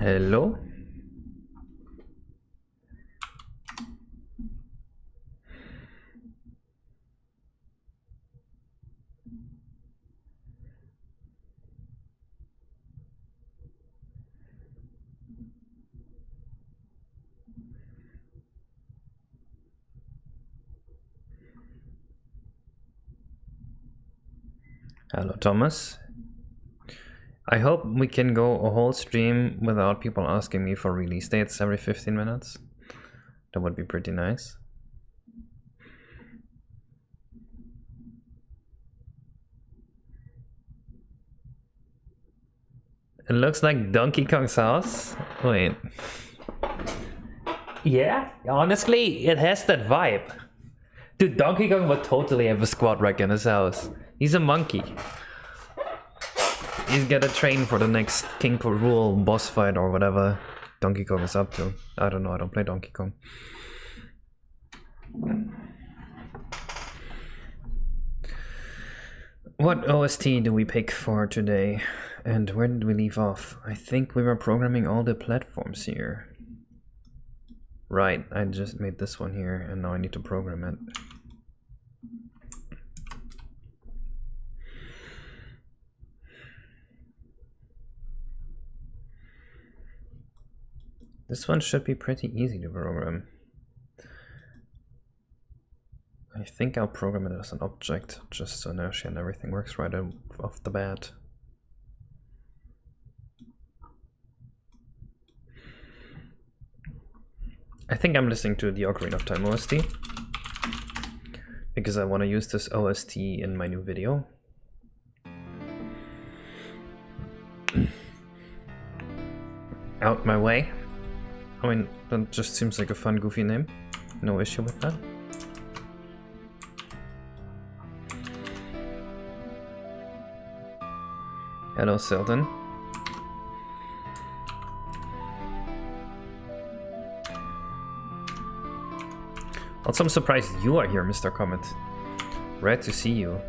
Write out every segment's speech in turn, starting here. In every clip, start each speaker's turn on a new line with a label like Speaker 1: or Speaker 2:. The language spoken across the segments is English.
Speaker 1: Hello? Hello, Thomas. I hope we can go a whole stream without people asking me for release dates every 15 minutes. That would be pretty nice. It looks like Donkey Kong's house. Wait. Yeah, honestly, it has that vibe. Dude, Donkey Kong would totally have a squad wreck in his house. He's a monkey. He's gotta train for the next King K. Rool boss fight or whatever Donkey Kong is up to. I don't know, I don't play Donkey Kong. What OST do we pick for today? And where did we leave off? I think we were programming all the platforms here. Right, I just made this one here and now I need to program it. This one should be pretty easy to program. I think I'll program it as an object, just so inertia and everything works right off the bat. I think I'm listening to the Ocarina of Time OST, because I want to use this OST in my new video. Out my way. I mean, that just seems like a fun, goofy name. No issue with that. Hello, Selden. Also, I'm surprised you are here, Mr. Comet. Rare to see you.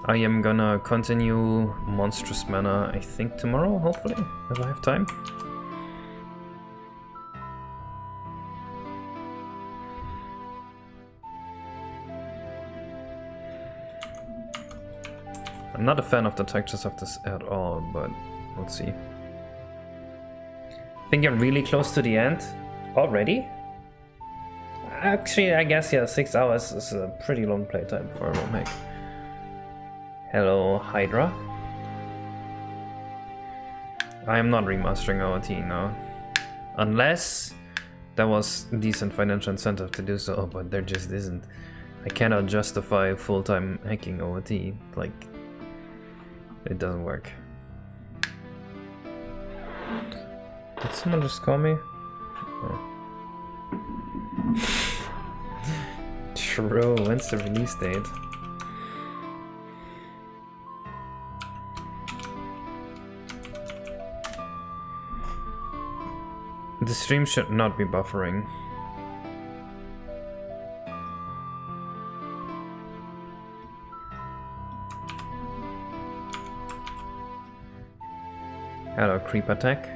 Speaker 1: I am gonna continue Monstrous Manor, I think tomorrow, hopefully, if I have time. I'm not a fan of the textures of this at all, but let's see. I think you're really close to the end already? Actually, I guess, yeah, 6 hours is a pretty long playtime for a remake. Hello, Hydra. I am not remastering OOT now. Unless there was decent financial incentive to do so, but there just isn't. I cannot justify full-time hacking OOT. Like, it doesn't work. Did someone just call me? Oh. True, when's the release date? The stream should not be buffering. Hello, creep attack.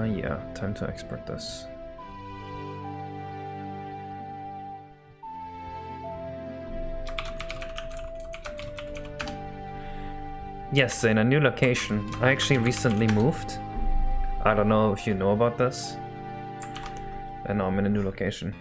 Speaker 1: Yeah, time to export this. Yes, in a new location. I actually recently moved. I don't know if you know about this. And now I'm in a new location.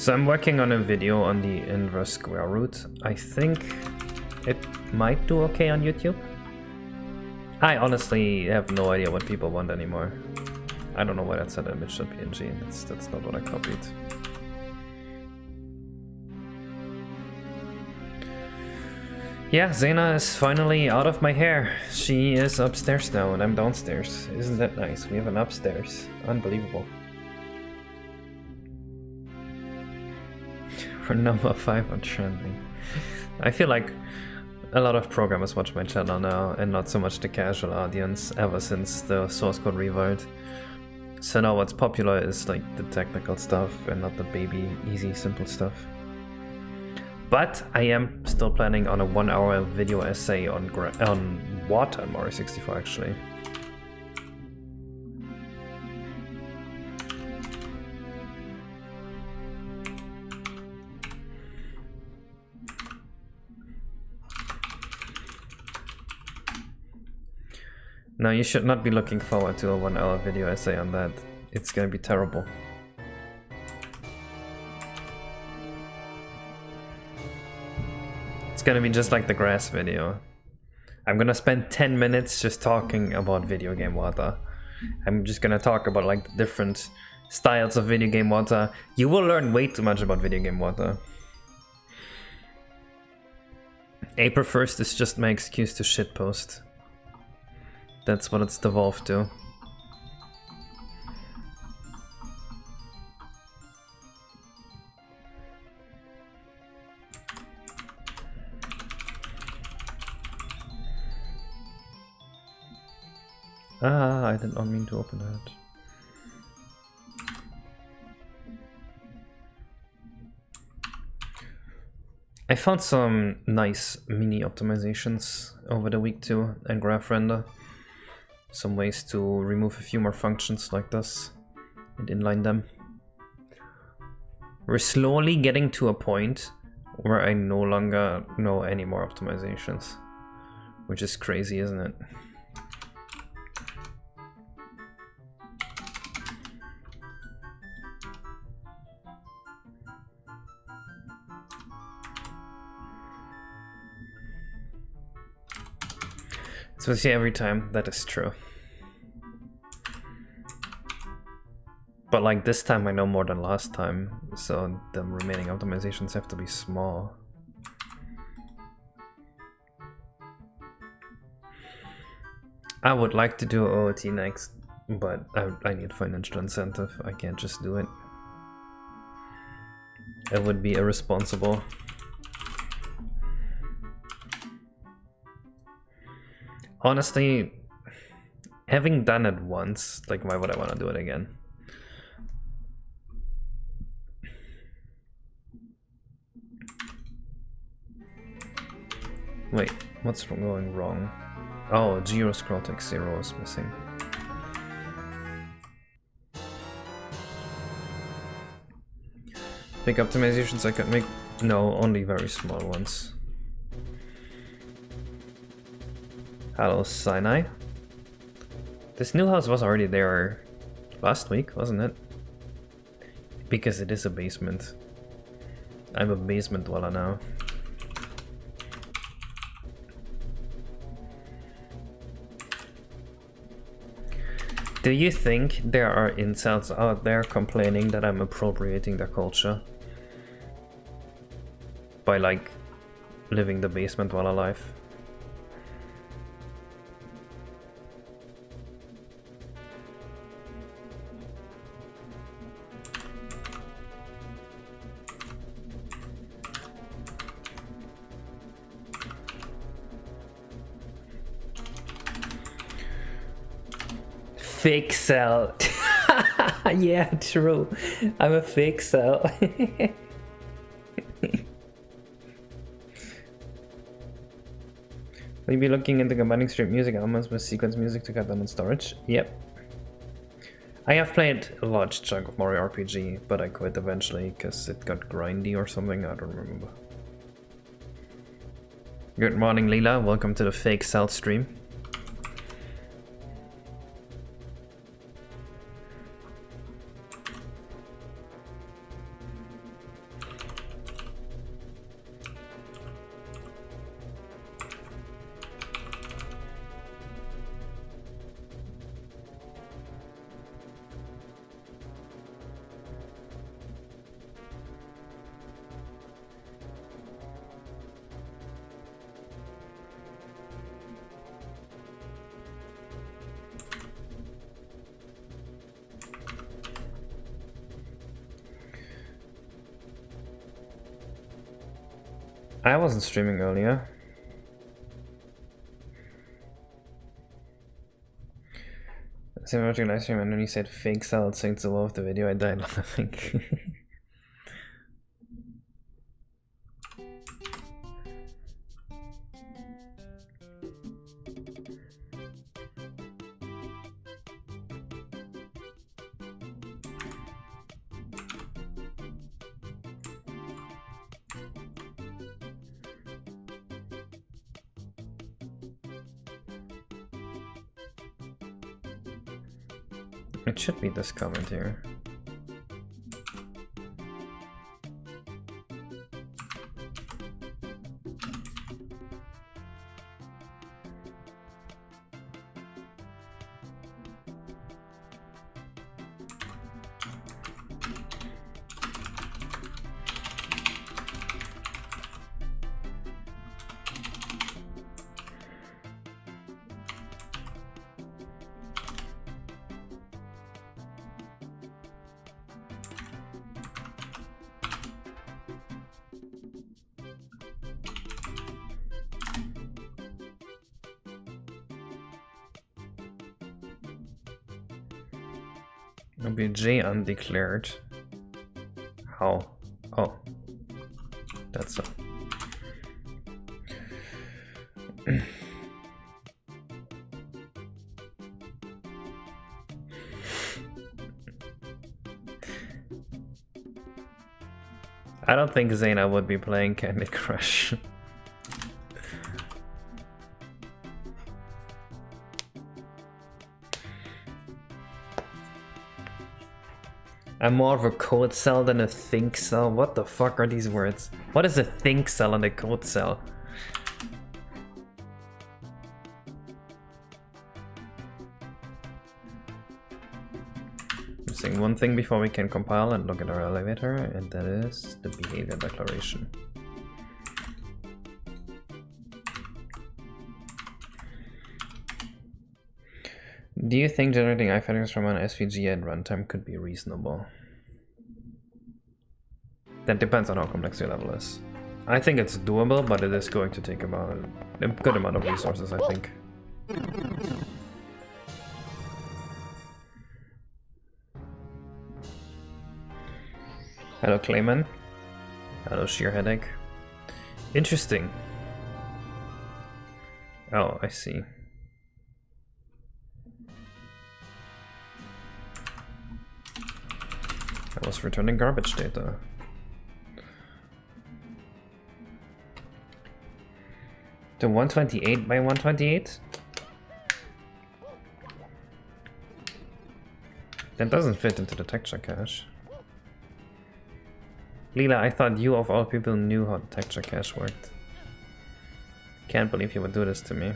Speaker 1: So I'm working on a video on the inverse square root. I think It might do okay on YouTube. I honestly have no idea what people want anymore. I don't know why that's an image.png. That's not what I copied. Yeah, Zena is finally out of my hair. She is upstairs now and I'm downstairs. Isn't that nice? We have an upstairs. Unbelievable. We're number 5 on trending. I feel like a lot of programmers watch my channel now and not so much the casual audience ever since the source code rewired. So now what's popular is like the technical stuff and not the baby, easy, simple stuff. But I am still planning on a 1-hour video essay on water on Mario 64 actually. No, you should not be looking forward to a 1-hour video essay on that. It's gonna be terrible. It's gonna be just like the grass video. I'm gonna spend 10 minutes just talking about video game water. I'm just gonna talk about like the different styles of video game water. You will learn way too much about video game water. April 1st is just my excuse to shitpost. That's what it's devolved to. Ah, I did not mean to open that. I found some nice mini optimizations over the week too, and graph render. Some ways to remove a few more functions like this and inline them. We're slowly getting to a point where I no longer know any more optimizations, which is crazy, isn't it? So see, every time that is true. But like this time I know more than last time, so the remaining optimizations have to be small. I would like to do OOT next, but I need financial incentive. I can't just do it. It would be irresponsible. Honestly, having done it once, like why would I want to do it again? Wait, what's going wrong? Oh, Geo scroll text 0 is missing. Big optimizations I could make? No, only very small ones. Hello, Sinai. This new house was already there last week, wasn't it? Because it is a basement. I'm a basement dweller now. Do you think there are incels out there complaining that I'm appropriating their culture? By like living the basement while alive? Fake cell. Yeah, true. I'm a fake cell. Will you be looking into combining straight music elements with sequence music to cut down on storage? Yep. I have played a large chunk of Mario RPG, but I quit eventually because it got grindy or something, I don't remember. Good morning, Leela. Welcome to the fake cell stream. I wasn't streaming earlier. So I watching live stream and when you said fake salad sinks the wall of the video, I died laughing. It should be this comment here. OBJ undeclared. How? Oh. That's so. I don't think Zaina would be playing Candy Crush. I'm more of a code cell than a think cell. What the fuck are these words? What is a think cell and a code cell? I'm saying one thing before we can compile and look at our elevator, and that is the behavior declaration. Do you think generating iframes from an SVG at runtime could be reasonable? That depends on how complex your level is. I think it's doable, but it is going to take about a good amount of resources, I think. Hello, Clayman. Hello, Sheer Headache. Interesting. Oh, I see. I was returning garbage data. To 128 by 128? That doesn't fit into the texture cache. Leela, I thought you of all people knew how the texture cache worked. Can't believe you would do this to me.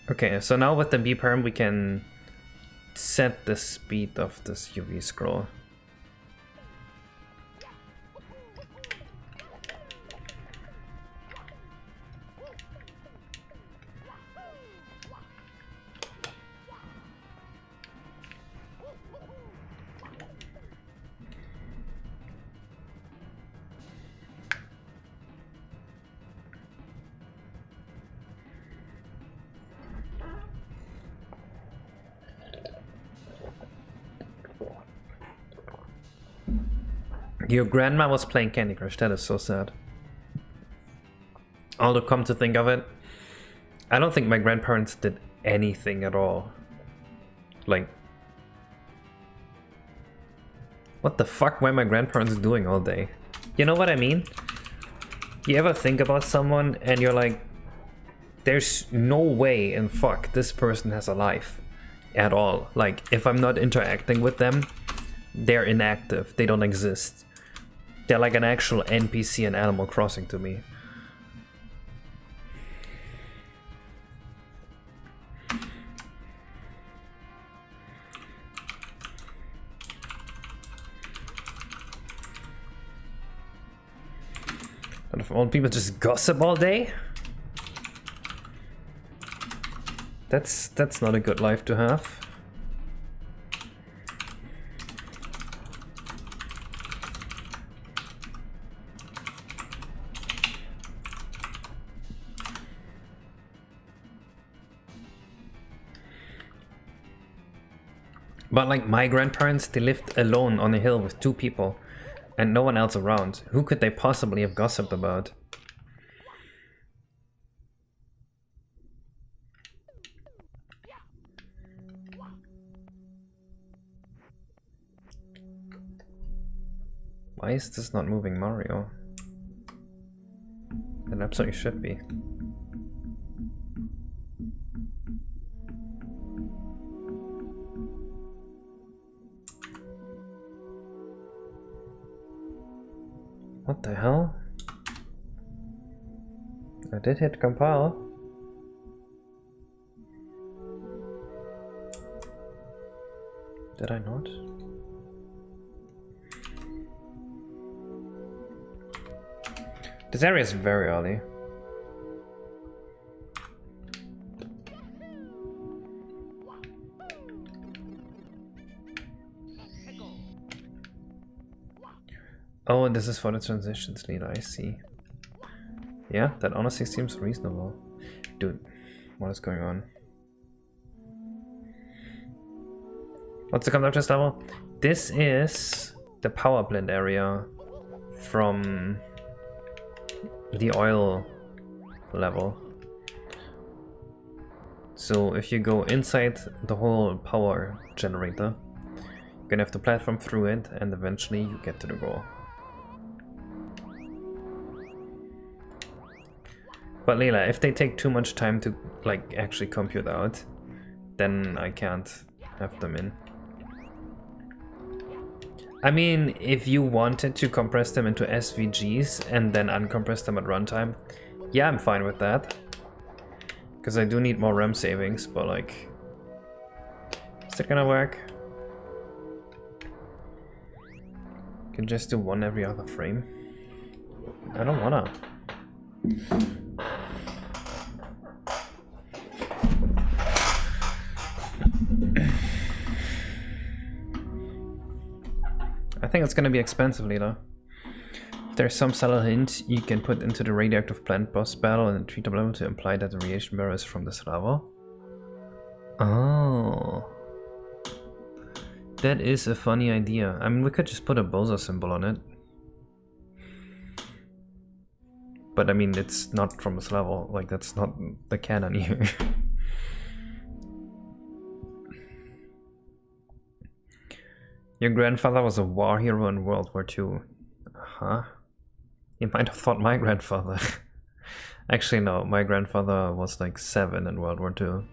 Speaker 1: Okay, so now with the B-perm we can set the speed of this UV scroll. Your grandma was playing Candy Crush, that is so sad. Although, come to think of it, I don't think my grandparents did anything at all. Like, what the fuck were my grandparents doing all day? You know what I mean? You ever think about someone and you're like, there's no way in fuck this person has a life at all. Like, if I'm not interacting with them, they're inactive, they don't exist. They're like an actual NPC in Animal Crossing to me. And if old people just gossip all day? That's not a good life to have. But like my grandparents, they lived alone on a hill with 2 people and no one else around. Who could they possibly have gossiped about? Why is this not moving Mario? It absolutely should be. What the hell? I did hit compile. Did I not? This area is very early. Oh, this is for the transitions leader, I see. Yeah, that honestly seems reasonable. Dude, what is going on? What's the conductor's level? This is the power plant area from the oil level. So if you go inside the whole power generator, you're gonna have to platform through it and eventually you get to the goal. But Leela, if they take too much time to like actually compute out, then I can't have them in. I mean, if you wanted to compress them into SVGs and then uncompress them at runtime, yeah, I'm fine with that. Because I do need more RAM savings, but like, is it gonna work? Can just do 1 every other frame? I don't wanna. I think it's gonna be expensive later. If there's some subtle hint you can put into the radioactive plant boss battle in the treetop level to imply that the radiation barrier is from this level. Oh. That is a funny idea. I mean, we could just put a Bowser symbol on it. But I mean, it's not from this level. Like, that's not the canon here. Your grandfather was a war hero in World War II. Huh? You might have thought my grandfather. Actually, no. My grandfather was like 7 in World War II.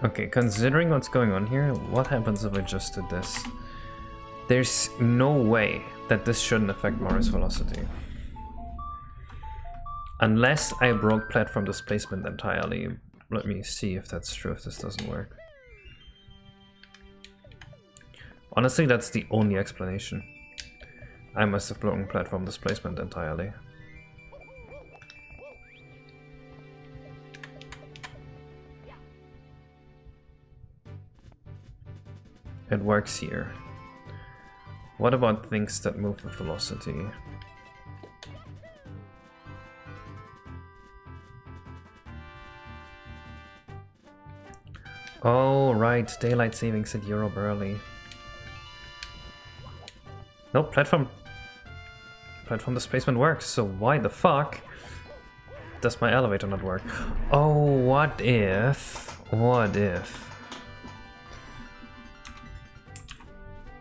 Speaker 1: Okay, considering what's going on here, what happens if I just did this? There's no way that this shouldn't affect Mario's velocity. Unless I broke platform displacement entirely. Let me see if that's true, if this doesn't work. Honestly, that's the only explanation. I must have broken platform displacement entirely. It works here. What about things that move with velocity? Oh, right, daylight savings at Europe early. No, platform displacement works, so why the fuck does my elevator not work? Oh, what if?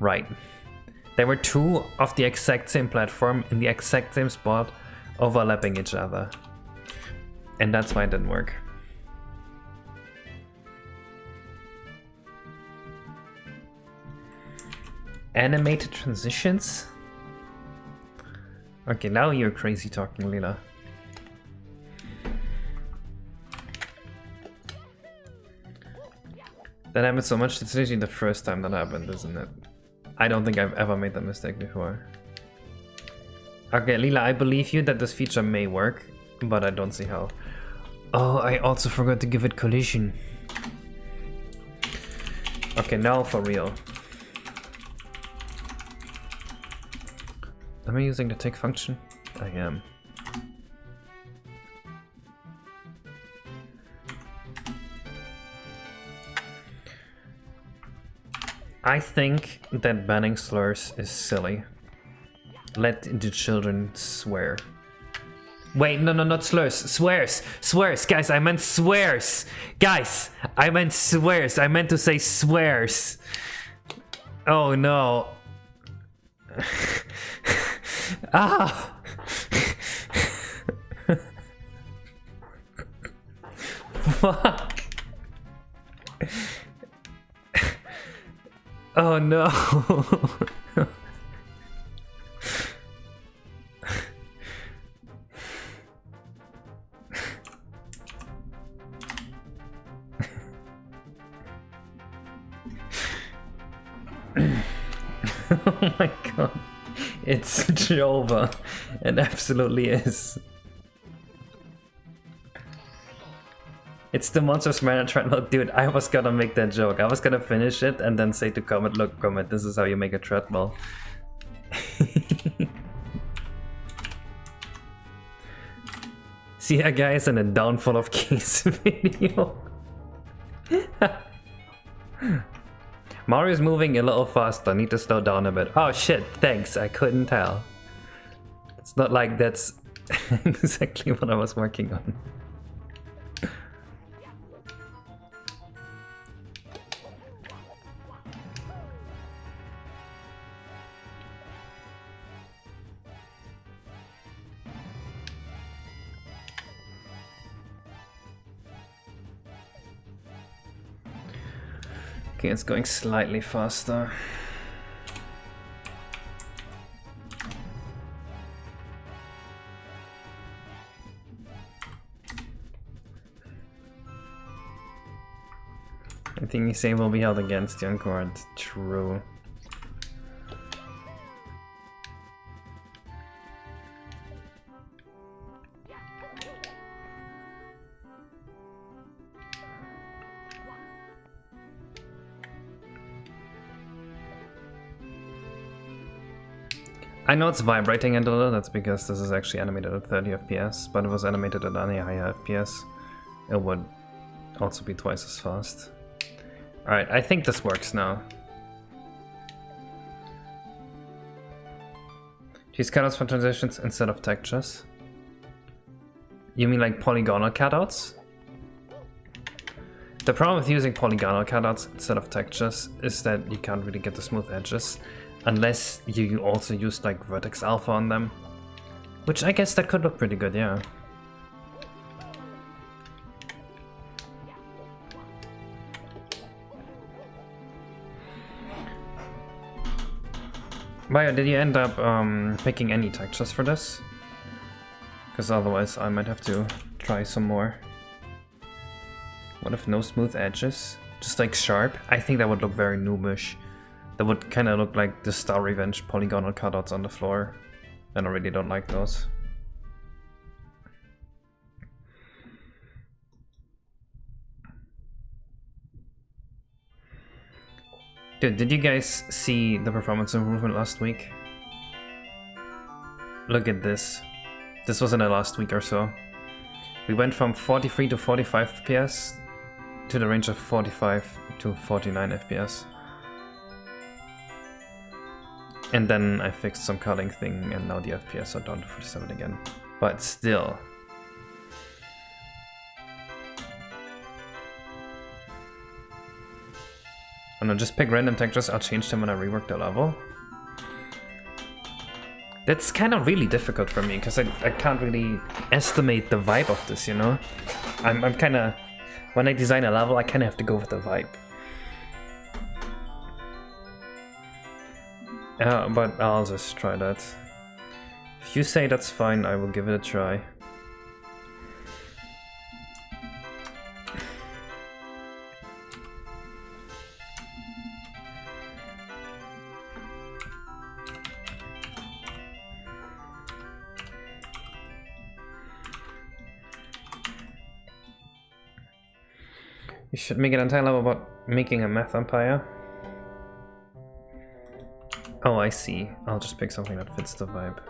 Speaker 1: Right. There were 2 of the exact same platform in the exact same spot overlapping each other. And that's why it didn't work. Animated transitions? Okay, now you're crazy talking, Leela. That happened so much, it's literally the first time that happened, isn't it? I don't think I've ever made that mistake before. Okay, Leela, I believe you that this feature may work, but I don't see how. Oh, I also forgot to give it collision. Okay, now for real. Am I using the tick function? I am. I think that banning slurs is silly. Let the children swear. Wait, no, not slurs. Swears. Swears. Guys, I meant swears. Guys, I meant swears. I meant to say swears. Oh no. Ah. Fuck. Oh no. Oh my god. It's Jehovah. It absolutely is. It's the Monsters Management. Look, dude, I was gonna make that joke. I was gonna finish it and then say to Comet, look, Comet, this is how you make a treadmill. See ya, guys, in a downfall of keys video. Mario's moving a little faster. Need to slow down a bit. Oh shit, thanks. I couldn't tell. It's not like that's exactly what I was working on. Okay, it's going slightly faster. I think the same will be held against the Encore. True. I know it's vibrating a little, that's because this is actually animated at 30 FPS, but if it was animated at any higher FPS, it would also be twice as fast. Alright, I think this works now. Use cutouts for transitions instead of textures. You mean like polygonal cutouts? The problem with using polygonal cutouts instead of textures is that you can't really get the smooth edges. Unless you also use like vertex alpha on them. Which I guess that could look pretty good, yeah. Bio, did you end up picking any textures for this? Because otherwise I might have to try some more. What if no smooth edges? Just like sharp? I think that would look very noobish. That would kind of look like the Star Revenge polygonal cutouts on the floor. And I really don't like those. Dude, did you guys see the performance improvement last week? Look at this. This was in the last week or so. We went from 43 to 45 FPS to the range of 45 to 49 FPS. And then I fixed some culling thing and now the FPS are down to 47 again. But still. I'm gonna just pick random textures, I'll change them when I rework the level. That's kind of really difficult for me because I can't really estimate the vibe of this, you know? I'm kind of... When I design a level, I kind of have to go with the vibe. But I'll just try that. If you say that's fine, I will give it a try. You should make an entire level about making a math empire. Oh, I see. I'll just pick something that fits the vibe.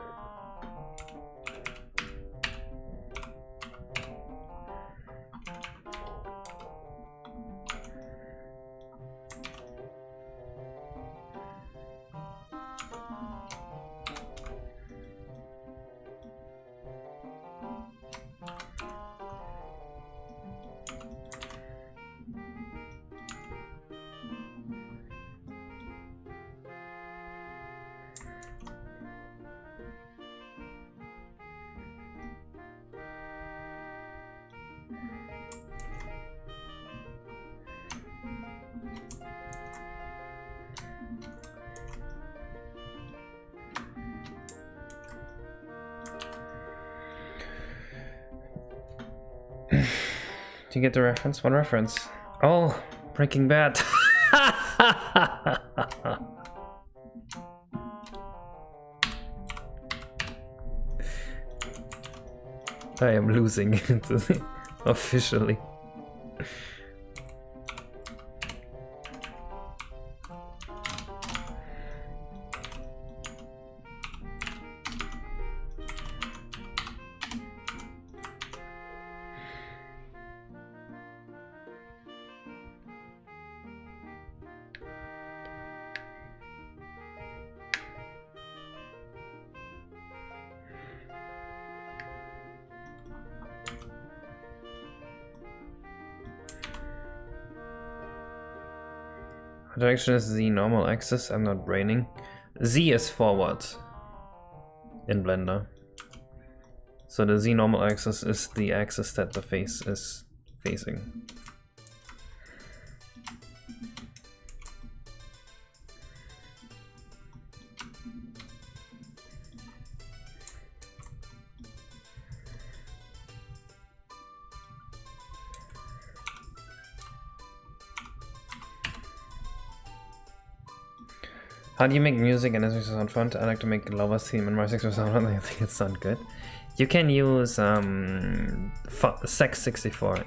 Speaker 1: Do you get the reference? What reference? Oh, Breaking Bad. I am losing officially. What direction is the normal axis? I'm not braining. Z is forward in Blender. So the Z normal axis is the axis that the face is facing. How do you make music and it sound fun? I like to make Lover's theme and my 6% sound. I think it sounds good. You can use SEQ64,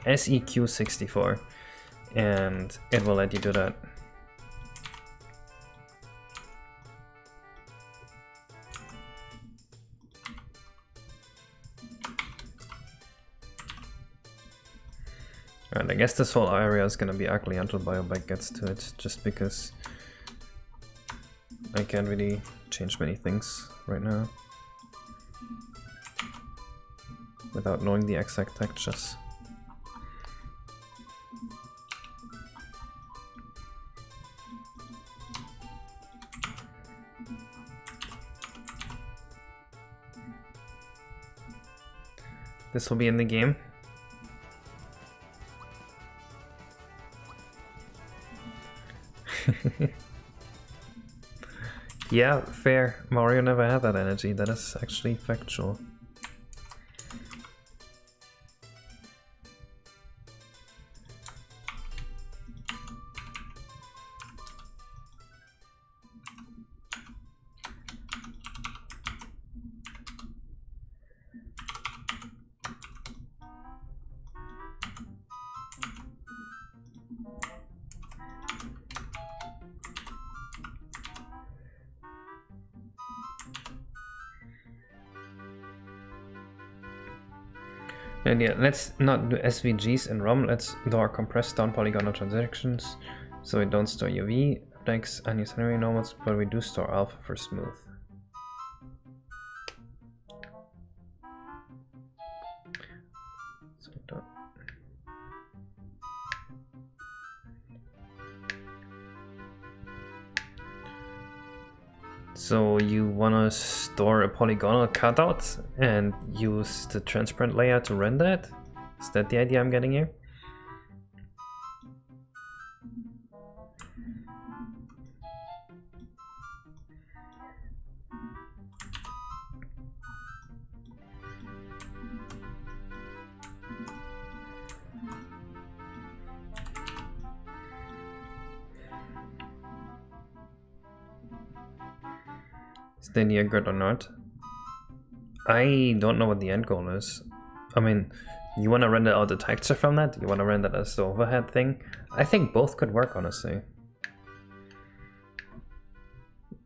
Speaker 1: SEQ64, and it will let you do that. And I guess this whole area is gonna be ugly until Biobike gets to it, just because I can't really change many things right now without knowing the exact textures. This will be in the game. Yeah, fair. Mario never had that energy. That is actually factual. And yeah, let's not do SVGs in ROM, let's do our compressed down polygonal transactions so we don't store UV, flex, and use Henry normals, but we do store alpha for smooth. So we don't. So you want to store a polygonal cutout and use the transparent layer to render it? Is that the idea I'm getting here? Is the idea good or not? I don't know what the end goal is. I mean, You want to render out the texture from that? You want to render that as the overhead thing? I think both could work, honestly.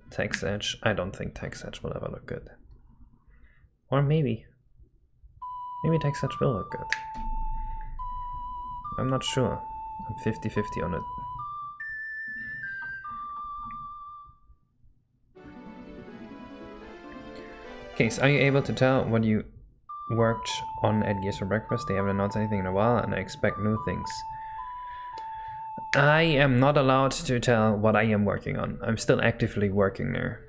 Speaker 1: Text edge. I don't think text edge will ever look good. Or maybe. Maybe text edge will look good. I'm not sure. I'm 50-50 on it. Okay, so are you able to tell what you worked on at Gears for breakfast? They haven't announced anything in a while and I expect new things. I am not allowed to tell what I am working on. I'm still actively working there.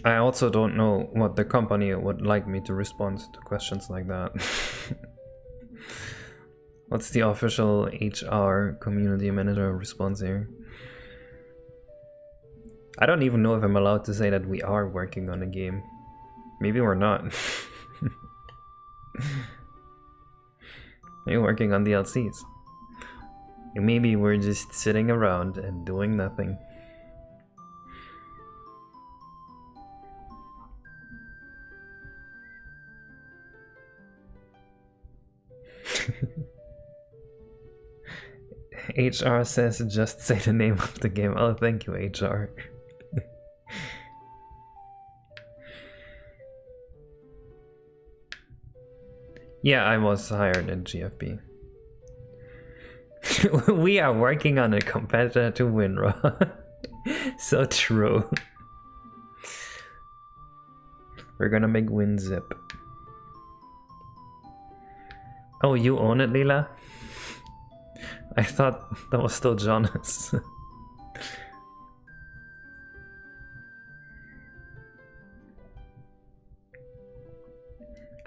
Speaker 1: I also don't know what the company would like me to respond to questions like that. What's the official HR community manager response here? I don't even know if I'm allowed to say that we are working on a game. Maybe we're not. Maybe working on DLCs. Maybe we're just sitting around and doing nothing. HR says just say the name of the game. Oh, thank you, HR. Yeah, I was hired in GFB. We are working on a competitor to WinRAR. So true. We're gonna make WinZip. Oh, you own it, Lila? I thought that was still Jonas.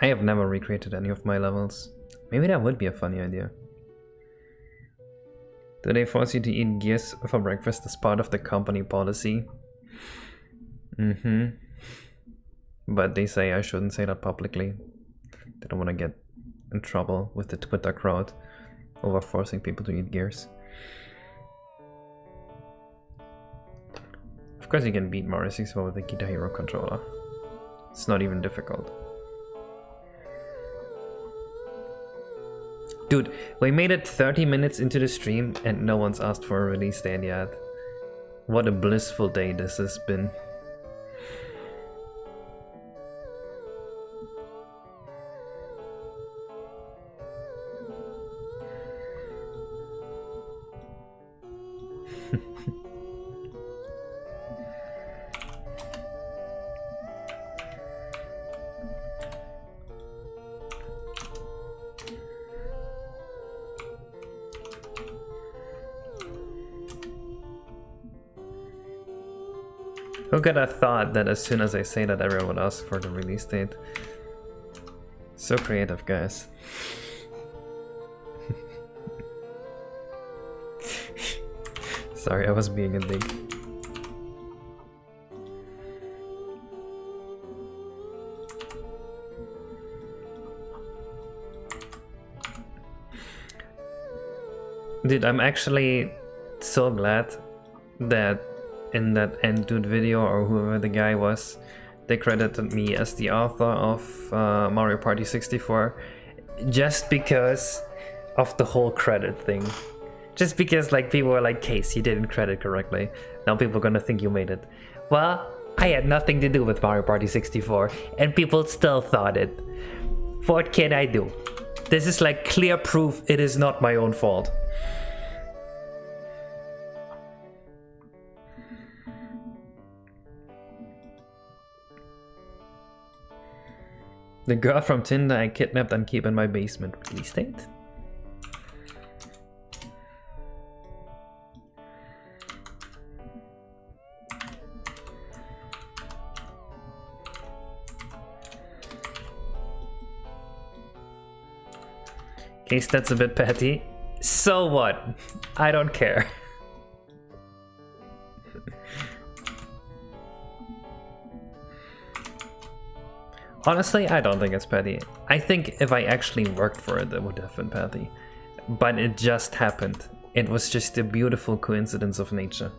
Speaker 1: I have never recreated any of my levels. Maybe that would be a funny idea. Do they force you to eat gears for breakfast as part of the company policy? But they say I shouldn't say that publicly. They don't want to get in trouble with the Twitter crowd over forcing people to eat gears. Of course you can beat Mario 64 with a Guitar Hero controller. It's not even difficult. Dude, we made it 30 minutes into the stream and no one's asked for a release date yet. What a blissful day this has been. Who could have thought that as soon as I say that everyone would ask for the release date? So creative, guys. Sorry, I was being a dick. Dude, I'm actually so glad that in that End Dude video, or whoever the guy was, they credited me as the author of Mario Party 64 just because of the whole credit thing. Just because like people were like, Case, you didn't credit correctly. Now people are gonna think you made it. Well, I had nothing to do with Mario Party 64 and people still thought it. What can I do? This is like clear proof it is not my own fault. The girl from Tinder I kidnapped and keep in my basement. Release date? Case, that's a bit petty. So what? I don't care. Honestly, I don't think it's petty. I think if I actually worked for it, it would have been petty. But it just happened. It was just a beautiful coincidence of nature.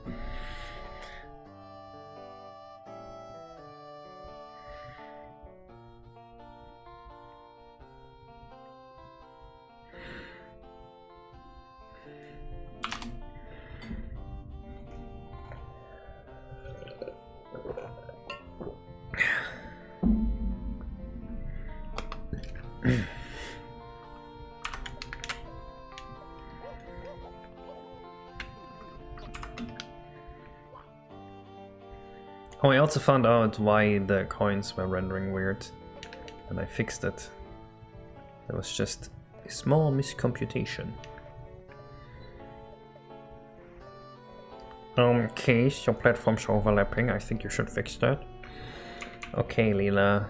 Speaker 1: Oh, I also found out why the coins were rendering weird, and I fixed it. There was just a small miscomputation. Case, your platforms are overlapping. I think you should fix that. Okay, Leela.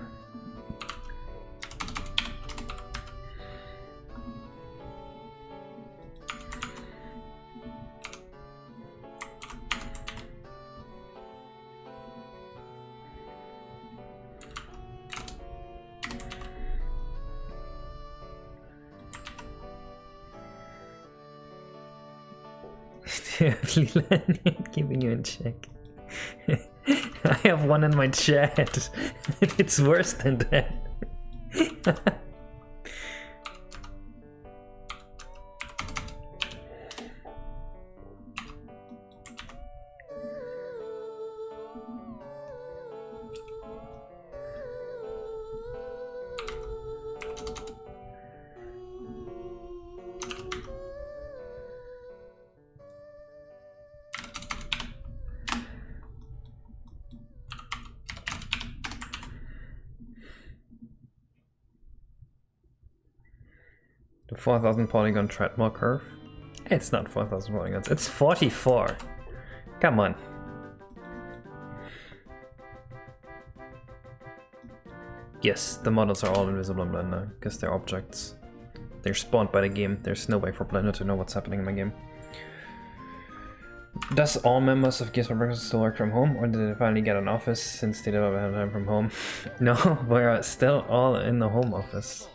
Speaker 1: Leela, keeping you in check. I have one in my chat. It's worse than that. The 4,000 polygon treadmill curve? It's not 4,000 polygons, it's 44. Come on. Yes, the models are all invisible in Blender, because they're objects. They're spawned by the game. There's no way for Blender to know what's happening in my game. Does all members of Gears for Breakfast still work from home, or did they finally get an office since they don't have time from home? No, we're still all in the home office.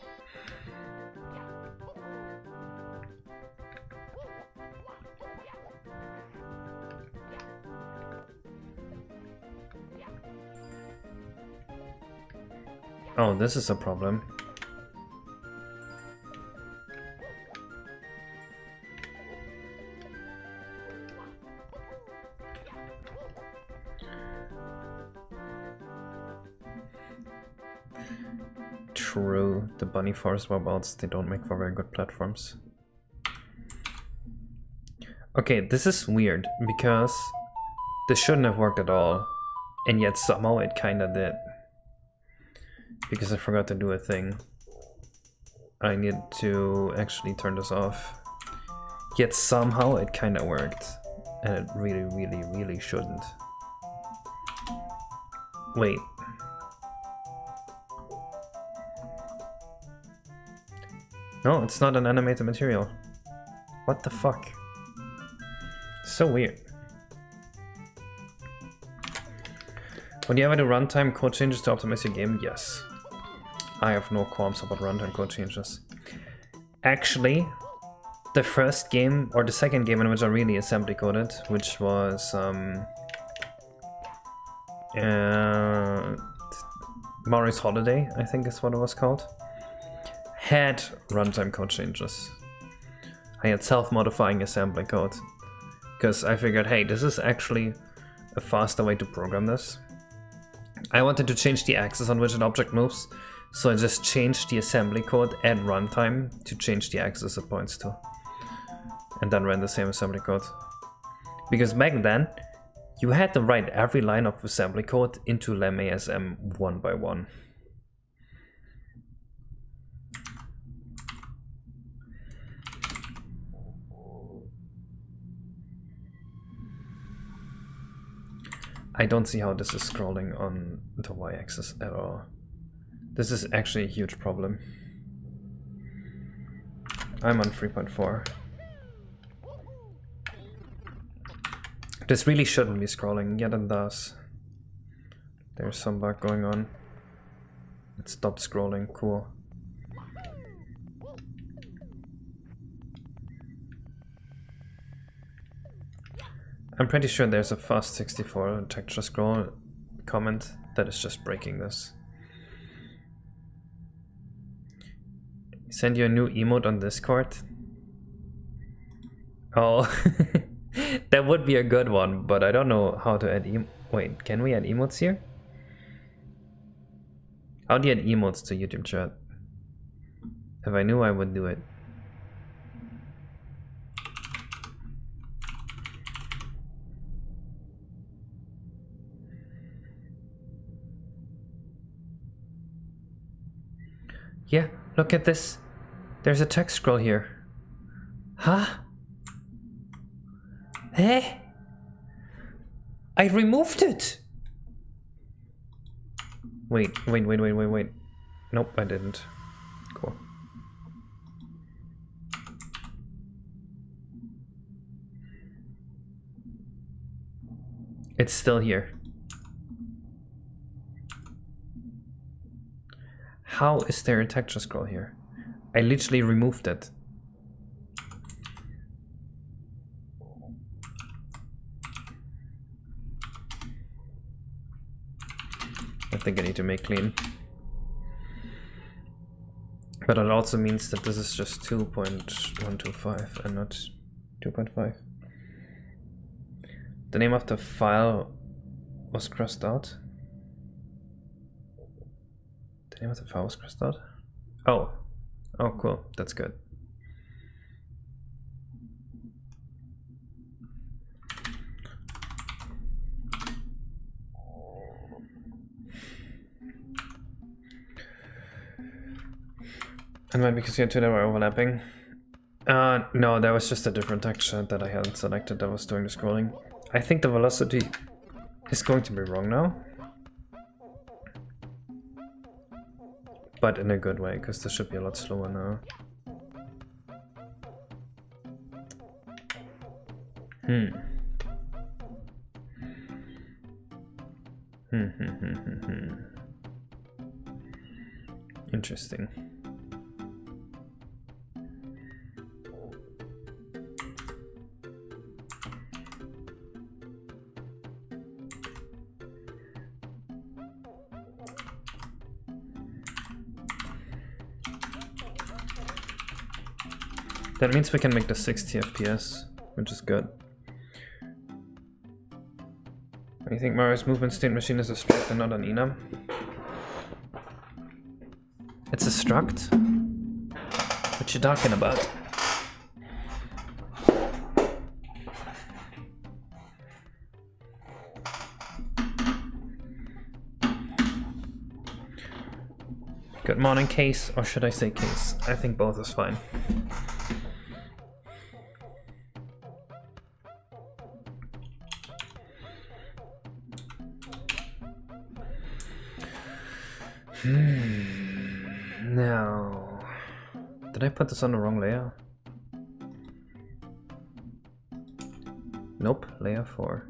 Speaker 1: Oh, this is a problem. True, the bunny forest webouts, they don't make for very good platforms. Okay, this is weird, because this shouldn't have worked at all, and yet somehow it kinda did. Because I forgot to do a thing. I need to actually turn this off. Yet somehow it kinda worked. And it really shouldn't. Wait. No, it's not an animated material. What the fuck? So weird. Would you ever do runtime code changes to optimize your game? Yes. I have no qualms about runtime code changes. Actually, the first game, or the second game in which I really assembly coded, which was Mario's Holiday, I think is what it was called, had runtime code changes. I had self-modifying assembly code, because I figured, hey, this is actually a faster way to program this. I wanted to change the axis on which an object moves, so I just changed the assembly code at runtime to change the axis it points to. And then ran the same assembly code. Because back then, you had to write every line of assembly code into LAMASM one by one. I don't see how this is scrolling on the y-axis at all. This is actually a huge problem. I'm on 3.4. This really shouldn't be scrolling, yet it does. There's some bug going on. It stopped scrolling, cool. I'm pretty sure there's a fast64 texture scroll comment that is just breaking this. Send you a new emote on Discord? Oh, that would be a good one, but I don't know how to add wait, can we add emotes here? How do you add emotes to YouTube chat? If I knew, I would do it. Yeah, look at this. There's a text scroll here. Huh? Eh? I removed it! Wait. Nope, I didn't. Cool. It's still here. How is there a texture scroll here? I literally removed it. I think I need to make clean. But it also means that this is just 2.125 and not 2.5. The name of the file was crossed out. The name of the file was crossed out? Oh. Oh, cool. That's good. And then because your two that were overlapping. No, that was just a different texture that I hadn't selected that was doing the scrolling. I think the velocity is going to be wrong now. But in a good way, because this should be a lot slower now. Interesting. That means we can make the 60 FPS, which is good. I think Mario's movement state machine is a struct and not an enum. It's a struct? What you talking about? Good morning, Case, or should I say Case? I think both is fine. Now, did I put this on the wrong layer? Nope, layer 4.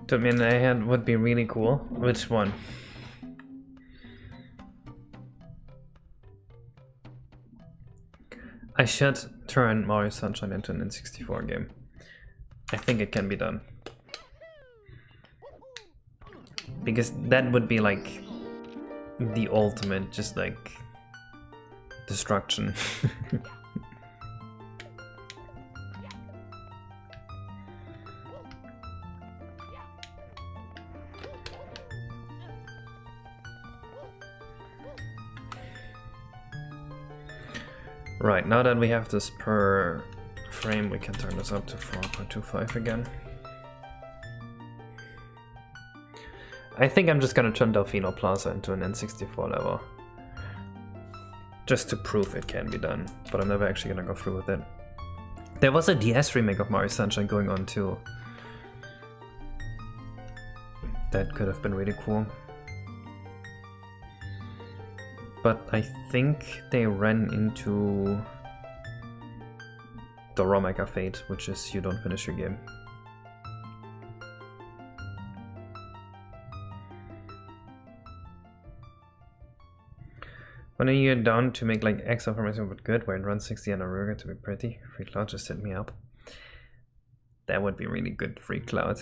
Speaker 1: To me in the head would be really cool. Which one? I should turn Mario Sunshine into an N64 game. I think it can be done. Because that would be like the ultimate, just like destruction. Right, now that we have this per frame, we can turn this up to 4.25 again. I think I'm just gonna turn Delfino Plaza into an N64 level. Just to prove it can be done, but I'm never actually gonna go through with it. There was a DS remake of Mario Sunshine going on too. That could have been really cool. But I think they ran into the Romeka fate, which is you don't finish your game. When are you down to make like X information but good, where it runs 60 on a Ruger to be pretty? Free Cloud just hit me up. That would be really good, Free Cloud.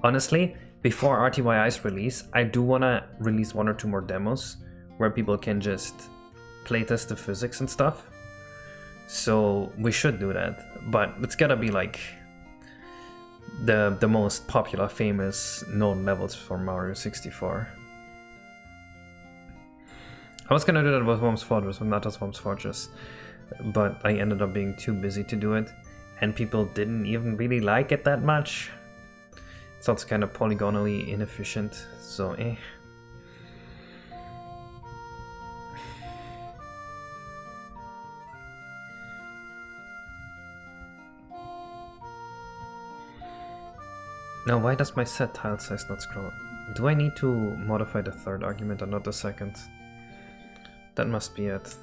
Speaker 1: Honestly, before RTYI's release, I do want to release 1 or 2 more demos where people can just playtest the physics and stuff. So we should do that, but it's gotta be like the most popular, famous, known levels for Mario 64. I was gonna do that with Worm's Fortress, with not just Worm's Fortress, but I ended up being too busy to do it, and people didn't even really like it that much. It's also kind of polygonally inefficient, so eh. Now, why does my set tile size not scroll? Do I need to modify the third argument and not the second? That must be it.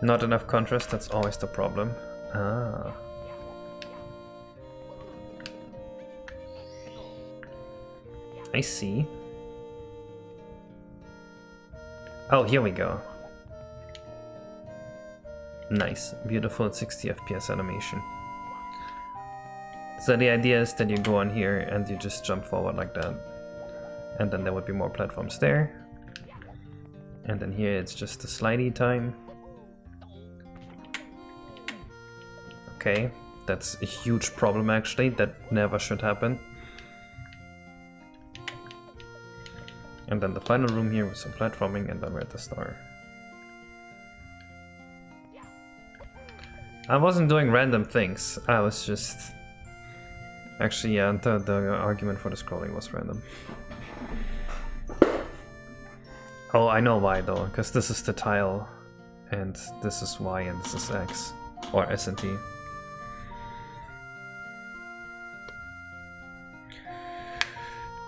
Speaker 1: Not enough contrast, that's always the problem. Ah. I see. Oh, here we go. Nice, beautiful 60 FPS animation. So the idea is that you go on here and you just jump forward like that. And then there would be more platforms there. And then here it's just a slidey time. Okay, that's a huge problem actually, that never should happen. And then the final room here with some platforming, and then we're at the star. I wasn't doing random things, I was just... Actually, yeah, the argument for the scrolling was random. Oh, I know why though, because this is the tile, and this is Y, and this is X, or S and T.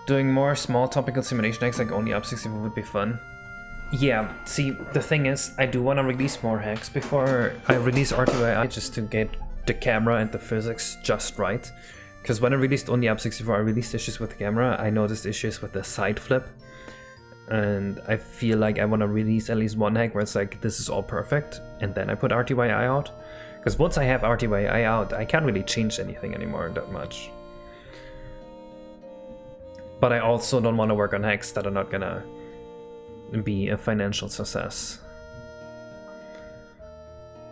Speaker 1: Doing more small topical simulation hacks like only up 64 would be fun. Yeah, see, the thing is, I do want to release more hacks before I release RTYI, just to get the camera and the physics just right. Because when I released only up 64, I released issues with the camera, I noticed issues with the side flip. And I feel like I want to release at least one hack where it's like, this is all perfect, and then I put RTYI out. Because once I have RTYI out, I can't really change anything anymore that much. But I also don't want to work on hacks that are not gonna be a financial success.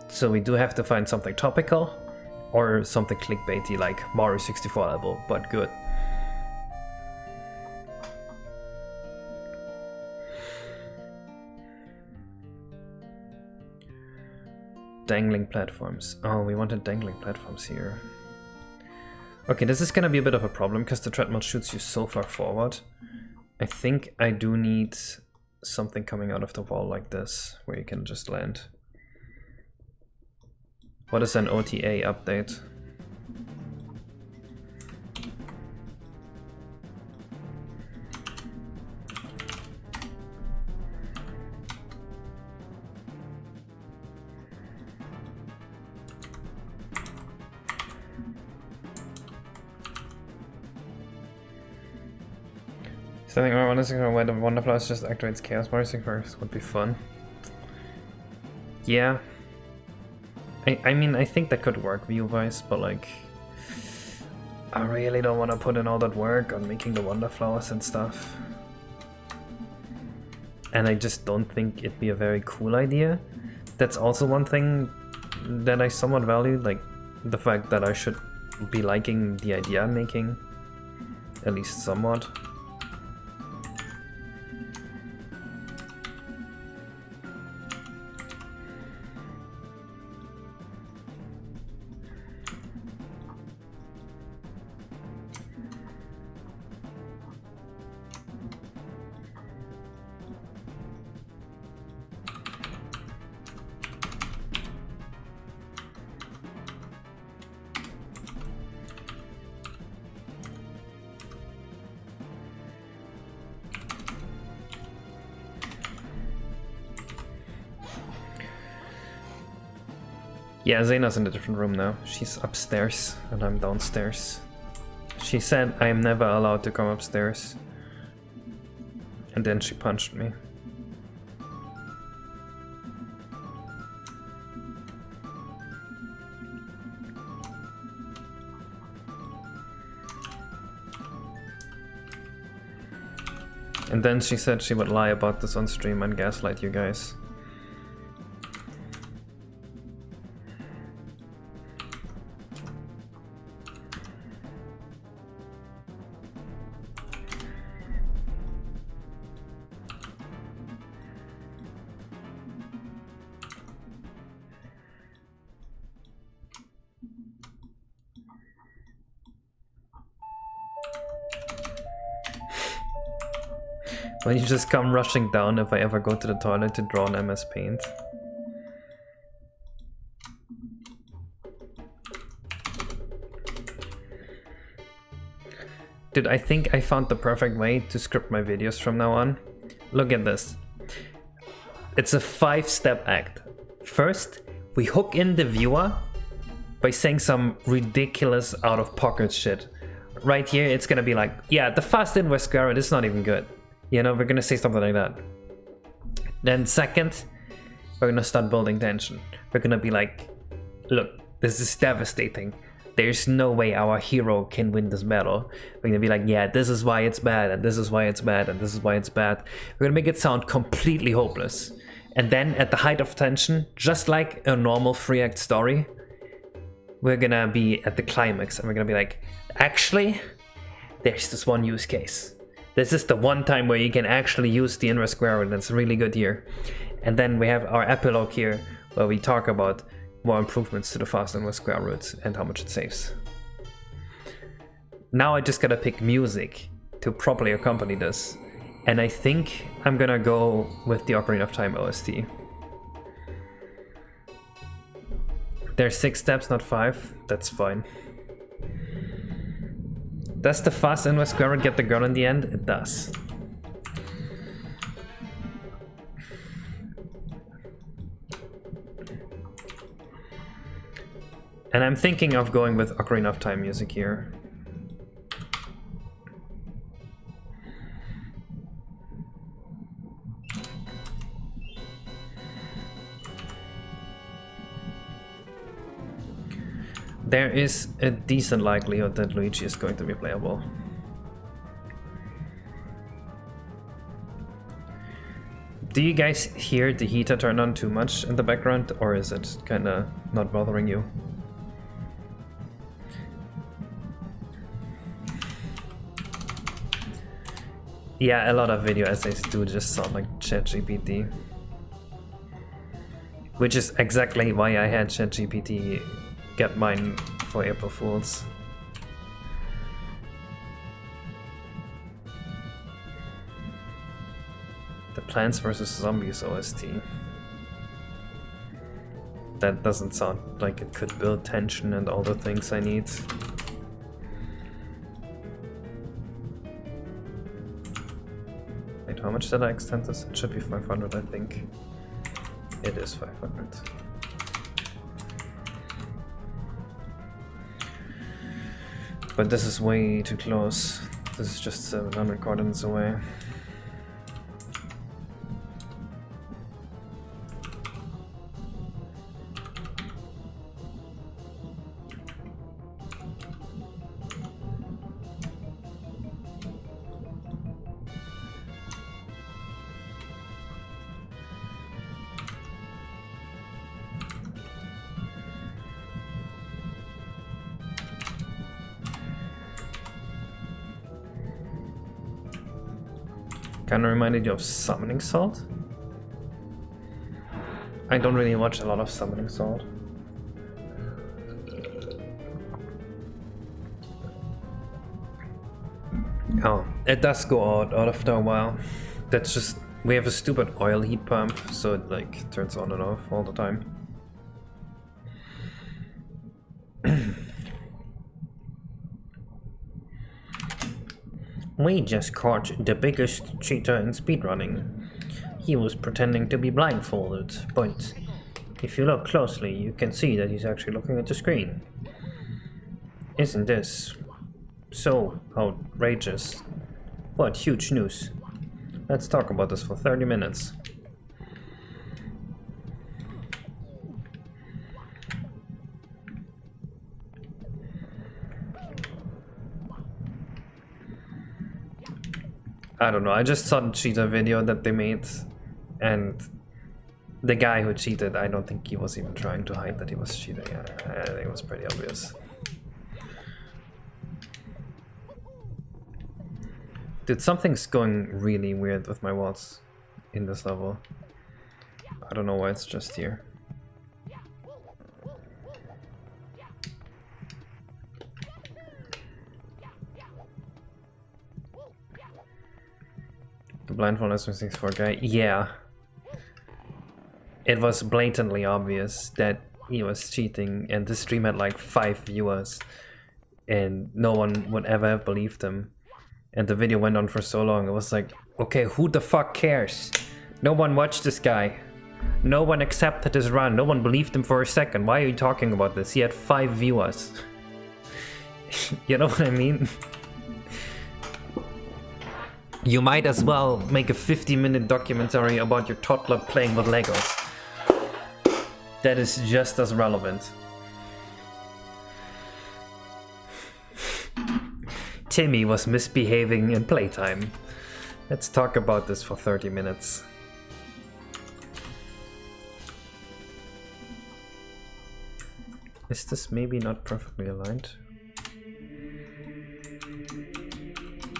Speaker 1: So we do have to find something topical, or something clickbaity like Mario 64 level, but good. Dangling platforms. Oh, we wanted dangling platforms here. Okay, this is gonna be a bit of a problem because the treadmill shoots you so far forward. I think I do need something coming out of the wall like this, where you can just land. What is an OTA update? Something I want to know why the Wonderflower just activates Chaos Mario 64 would be fun. Yeah. I mean, I think that could work view-wise, but like... I really don't want to put in all that work on making the Wonderflowers and stuff. And I just don't think it'd be a very cool idea. That's also one thing that I somewhat value, like the fact that I should be liking the idea I'm making. At least somewhat. Yeah, Zena's in a different room now. She's upstairs and I'm downstairs. She said I'm never allowed to come upstairs. And then she punched me. And then she said she would lie about this on stream and gaslight you guys. When you just come rushing down if I ever go to the toilet to draw an MS Paint. Dude, I think I found the perfect way to script my videos from now on. Look at this. It's a 5-step act. First, we hook in the viewer by saying some ridiculous out-of-pocket shit. Right here, it's gonna be like, yeah, the fast inverse square root is not even good. You know, we're gonna say something like that. Then second, we're gonna start building tension. We're gonna be like, look, this is devastating. There's no way our hero can win this battle. We're gonna be like, yeah, this is why it's bad, and this is why it's bad, and this is why it's bad. We're gonna make it sound completely hopeless. And then at the height of tension, just like a normal 3-act story, we're gonna be at the climax, and we're gonna be like, actually, there's this one use case. This is the one time where you can actually use the inverse square root, that's really good here. And then we have our epilogue here, where we talk about more improvements to the fast inverse square root and how much it saves. Now I just gotta pick music to properly accompany this. And I think I'm gonna go with the Ocarina of Time OST. There's 6 steps, not 5. That's fine. Does the fast inverse square root get the girl in the end? It does. And I'm thinking of going with Ocarina of Time music here. There is a decent likelihood that Luigi is going to be playable. Do you guys hear the heater turn on too much in the background, or is it kinda not bothering you? Yeah, a lot of video essays do just sound like ChatGPT. Which is exactly why I had ChatGPT get mine for April Fools. The Plants vs. Zombies OST. That doesn't sound like it could build tension and all the things I need. Wait, how much did I extend this? It should be 500, I think. It is 500. But this is way too close. This is just 700 coordinates away. Kinda reminded you of Summoning Salt? I don't really watch a lot of Summoning Salt. Oh, it does go out after a while. That's just, we have a stupid oil heat pump, so it like turns on and off all the time. We just caught the biggest cheater in speedrunning. He was pretending to be blindfolded, but if you look closely, you can see that he's actually looking at the screen. Isn't this so outrageous? What huge news. Let's talk about this for 30 minutes. I don't know, I just saw the cheater video that they made, and the guy who cheated, I don't think he was even trying to hide that he was cheating. I think it was pretty obvious. Dude, something's going really weird with my watts in this level. I don't know why it's just here. The blindfold SM64 guy, yeah. It was blatantly obvious that he was cheating, and the stream had like 5 viewers, and no one would ever have believed him. And the video went on for so long, it was like, okay, who the fuck cares? No one watched this guy. No one accepted his run. No one believed him for a second. Why are you talking about this? He had 5 viewers. You know what I mean? You might as well make a 50-minute documentary about your toddler playing with Legos. That is just as relevant. Timmy was misbehaving in playtime. Let's talk about this for 30 minutes. Is this maybe not perfectly aligned?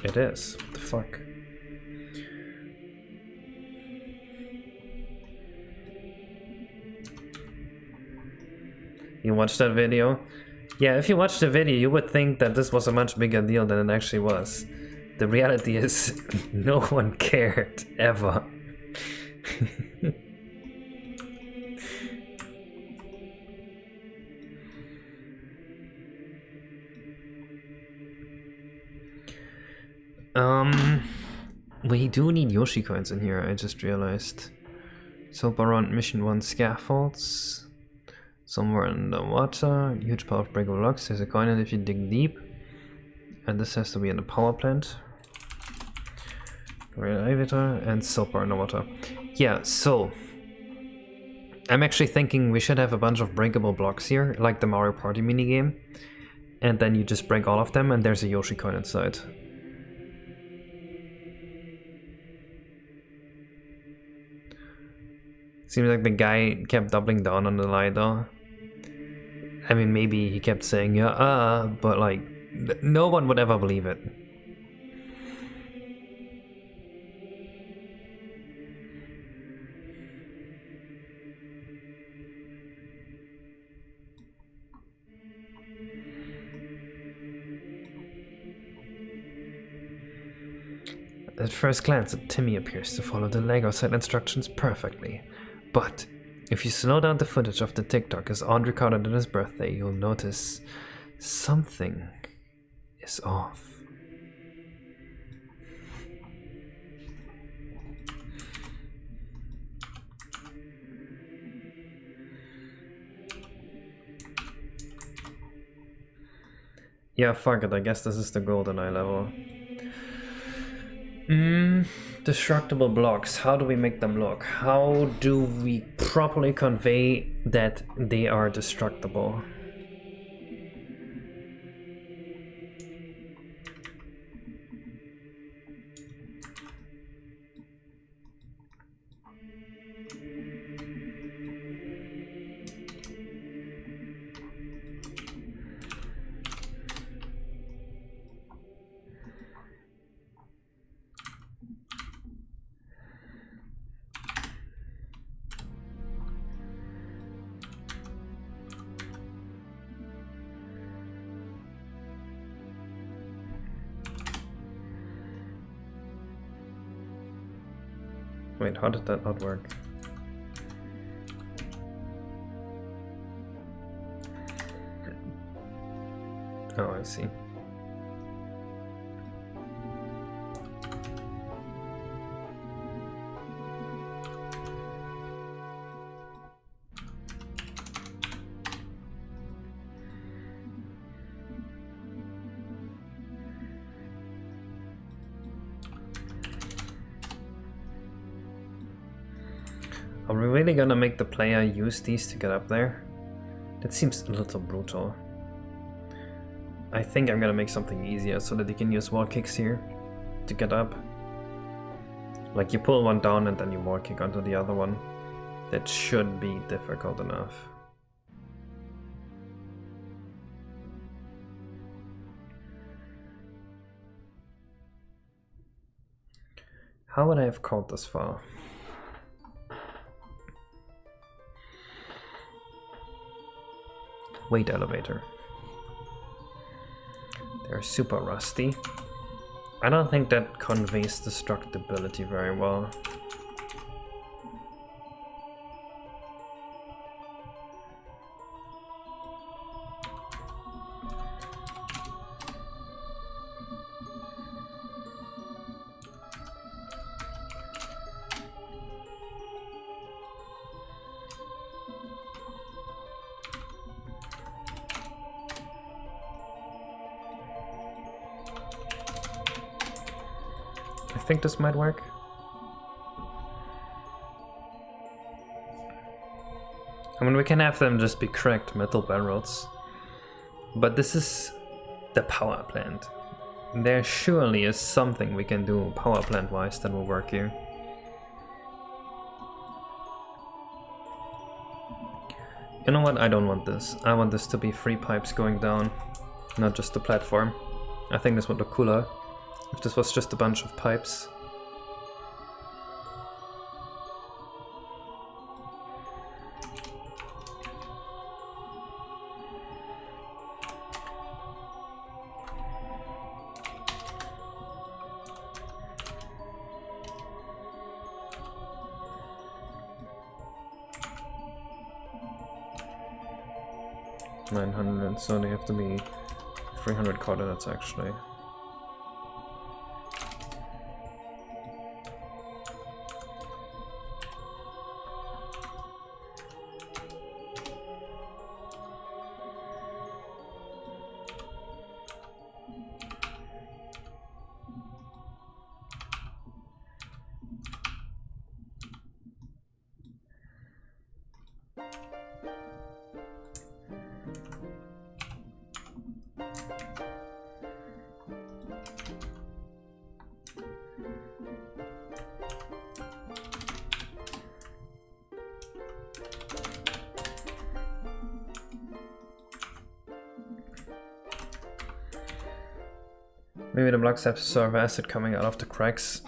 Speaker 1: It is. What the fuck? You watched that video? Yeah, if you watched the video, you would think that this was a much bigger deal than it actually was. The reality is, no one cared, ever. We do need Yoshi coins in here, I just realized. So around mission 1 scaffolds. Somewhere in the water, huge pile of breakable blocks. There's a coin in if you dig deep. And this has to be in the power plant. Elevator and silver in the water. Yeah, so I'm actually thinking we should have a bunch of breakable blocks here, like the Mario Party minigame. And then you just break all of them and there's a Yoshi coin inside. Seems like the guy kept doubling down on the lie though. I mean, maybe he kept saying, yeah, but like, no one would ever believe it. At first glance, Timmy appears to follow the Lego set instructions perfectly. But if you slow down the footage of the TikTok as on recorded on his birthday, you'll notice something is off. Yeah, fuck it, I guess this is the GoldenEye level. Destructible blocks, how do we make them look? How do we properly convey that they are destructible? Wait, how did that not work? Oh, I see. Are we really gonna make the player use these to get up there? That seems a little brutal. I think I'm gonna make something easier so that you can use wall kicks here to get up. Like you pull one down and then you wall kick onto the other one. That should be difficult enough. How would I have called this far? Weight elevator. They're super rusty. I don't think that conveys destructibility very well. I think this might work. I mean, we can have them just be cracked metal barrels. But this is the power plant. There surely is something we can do power plant wise that will work here. You know what? I don't want this. I want this to be free pipes going down, not just the platform. I think this would look cooler if this was just a bunch of pipes. $900, so they have to be 300 coordinates actually. Maybe the blocks have server acid coming out of the cracks.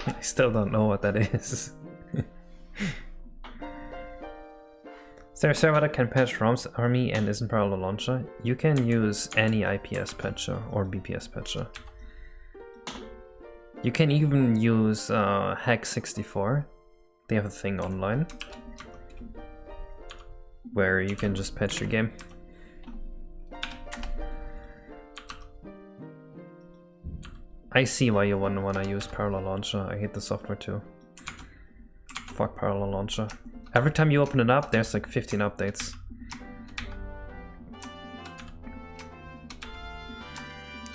Speaker 1: I still don't know what that is. Is there a server that can patch ROM's army and isn't parallel launcher? You can use any IPS patcher or BPS patcher. You can even use Hack64. They have a thing online where you can just patch your game. I see why you wouldn't want to use Parallel Launcher. I hate the software too. Fuck Parallel Launcher. Every time you open it up, there's like 15 updates.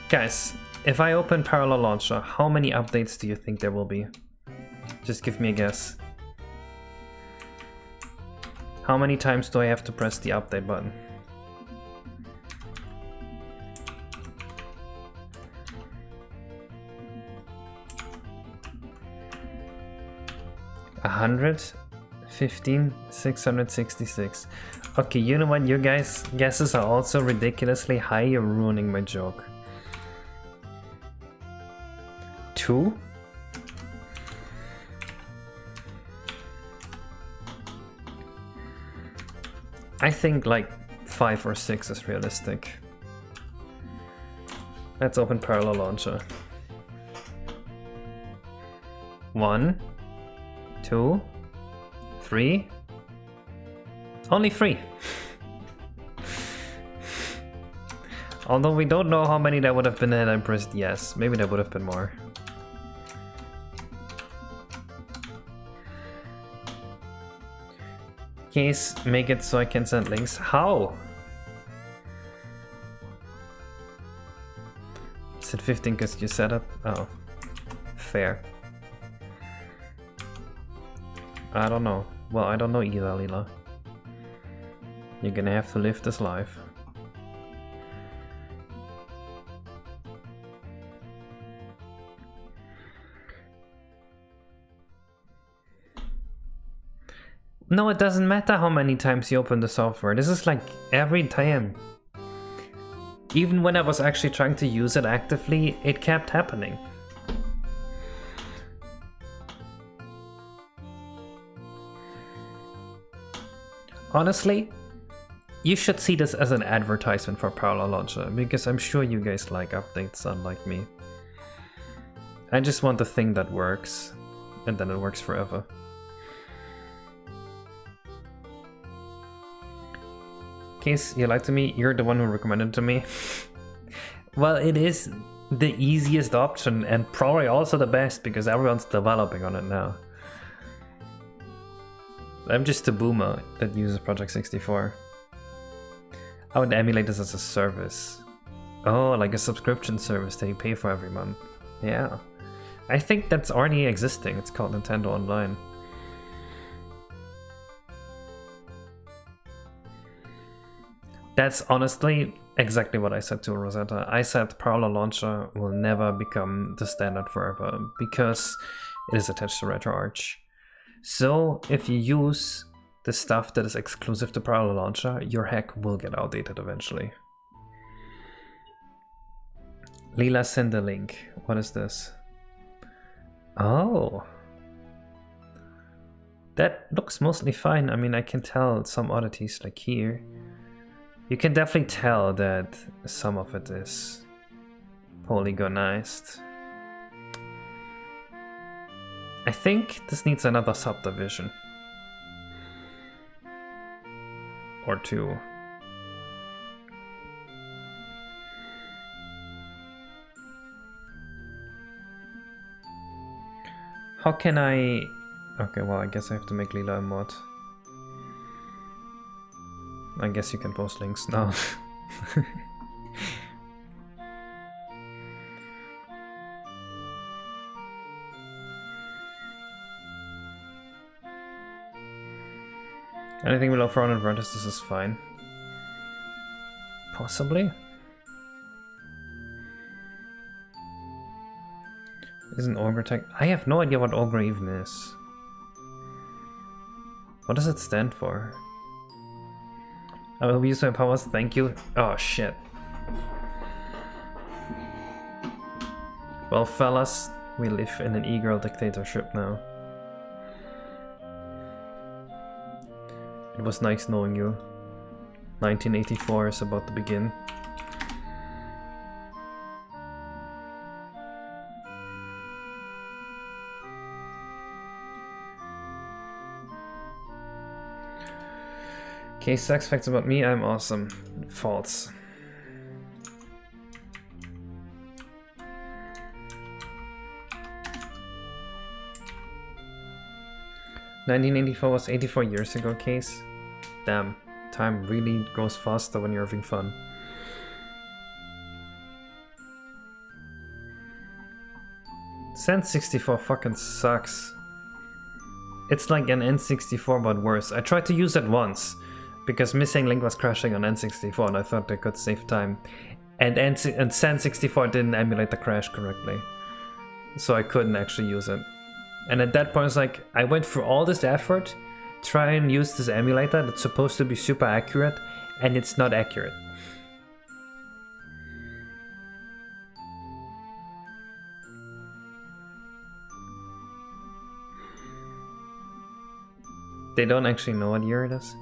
Speaker 1: Guys, if I open Parallel Launcher, how many updates do you think there will be? Just give me a guess. How many times do I have to press the update button? $115, 666. Okay, you know what? Your guys' guesses are also ridiculously high. You're ruining my joke. 2? I think like 5 or 6 is realistic. Let's open Parallel Launcher. 1, 2, 3. Only 3. Although we don't know how many that would have been had I pressed yes. Maybe there would have been more. Case, make it so I can send links. How? Is it 15 because you set up? Oh, fair. I don't know. Well, I don't know either, Lila. You're gonna have to live this life. No, it doesn't matter how many times you open the software. This is like every time. Even when I was actually trying to use it actively, it kept happening. Honestly, you should see this as an advertisement for Parallel Launcher, because I'm sure you guys like updates, unlike me. I just want a thing that works, and then it works forever. Case, you lied to me, you're the one who recommended it to me. Well, it is the easiest option, and probably also the best, because everyone's developing on it now. I'm just a boomer that uses Project 64. I would emulate this as a service. Oh, like a subscription service that you pay for every month. Yeah. I think that's already existing. It's called Nintendo Online. That's honestly exactly what I said to Rosetta. I said Parallel Launcher will never become the standard forever because it is attached to RetroArch. So if you use the stuff that is exclusive to Parallel Launcher, your hack will get outdated eventually. Leela, send a link. What is this? Oh. That looks mostly fine. I mean, I can tell some oddities like here. You can definitely tell that some of it is polygonized. I think this needs another subdivision. Or two. How can I... Okay, well, I guess I have to make Leela a mod. I guess you can post links now. Anything below 400 vertices is fine. Possibly? Isn't Ogre tech? I have no idea what Ogre even is. What does it stand for? I will use my powers, thank you. Oh shit. Well, fellas, we live in an e-girl dictatorship now. It was nice knowing you. 1984 is about to begin. Okay, sex facts about me, I'm awesome. False. (1984) was 84 years ago, Case. Damn, time really goes faster when you're having fun. SM64 fucking sucks. It's like an N64 but worse. I tried to use it once, because Missing Link was crashing on N64 and I thought I could save time. And SM64 didn't emulate the crash correctly. So I couldn't actually use it. And at that point it's like, I went through all this effort, try and use this emulator that's supposed to be super accurate, and it's not accurate. They don't actually know what year it is?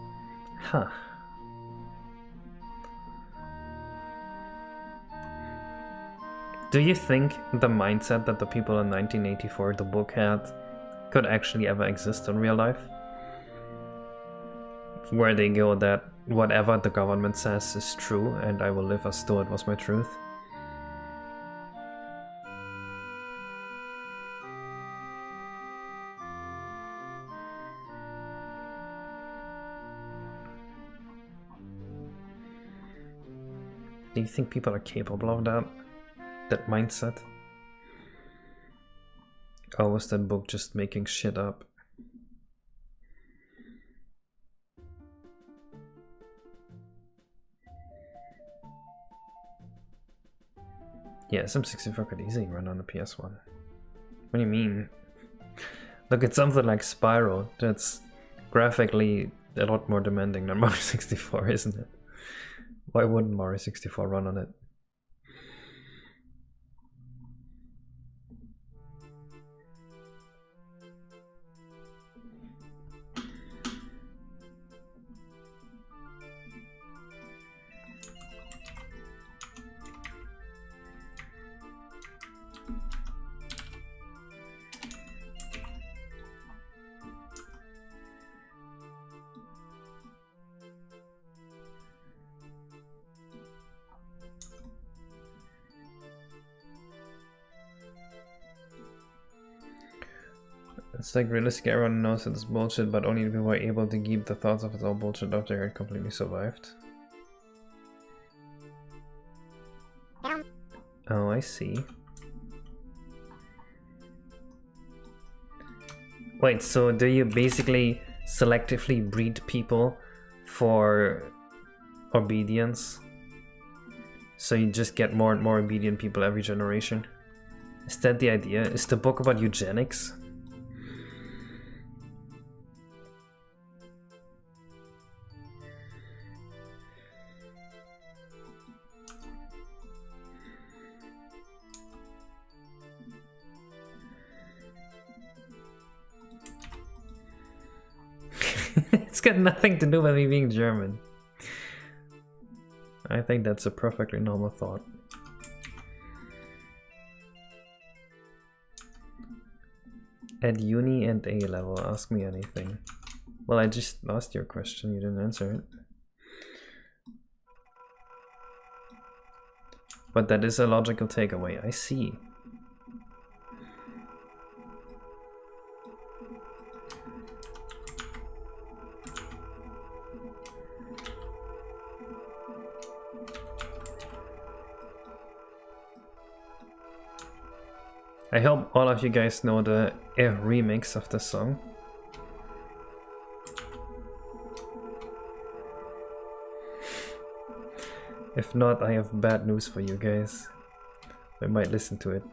Speaker 1: Huh. Do you think the mindset that the people in 1984 the book had could actually ever exist in real life? Where they go that whatever the government says is true and I will live as though it was my truth? Do you think people are capable of that mindset? Or was that book just making shit up? Yeah, SM64 could easily run on the PS1. What do you mean? Look at something like Spyro, that's graphically a lot more demanding than Mario 64, isn't it? Why wouldn't Mario 64 run on it? It's like realistic, everyone knows it's bullshit, but only people are able to keep the thoughts of it's all bullshit after it completely survived. Oh, I see. Wait, so do you basically selectively breed people for obedience? So you just get more and more obedient people every generation? Is that the idea? Is the book about eugenics? It's got nothing to do with me being German. I think that's a perfectly normal thought. At uni and A level, ask me anything. Well, I just asked your question, you didn't answer it. But that is a logical takeaway, I see. I hope all of you guys know the remix of the song. If not, I have bad news for you guys. I might listen to it.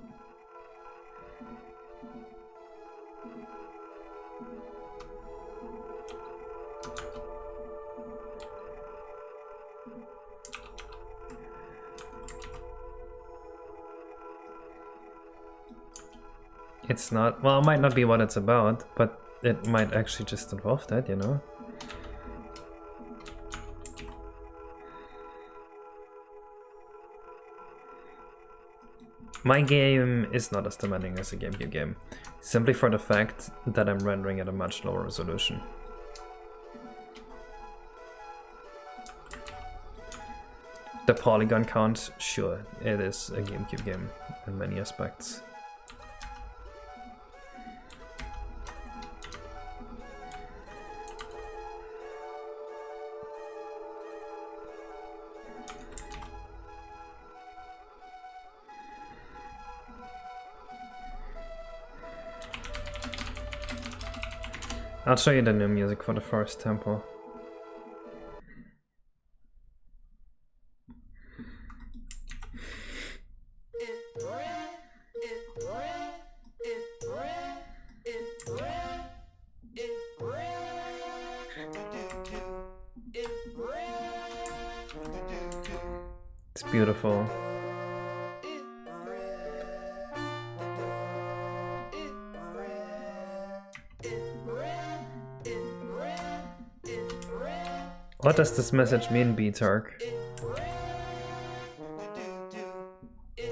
Speaker 1: It's not, well, it might not be what it's about, but it might actually just involve that, you know? My game is not as demanding as a GameCube game, simply for the fact that I'm rendering at a much lower resolution. The polygon count, sure, it is a GameCube game in many aspects. I'll show you the new music for the first tempo. It's beautiful. What does this message mean, B-Tark?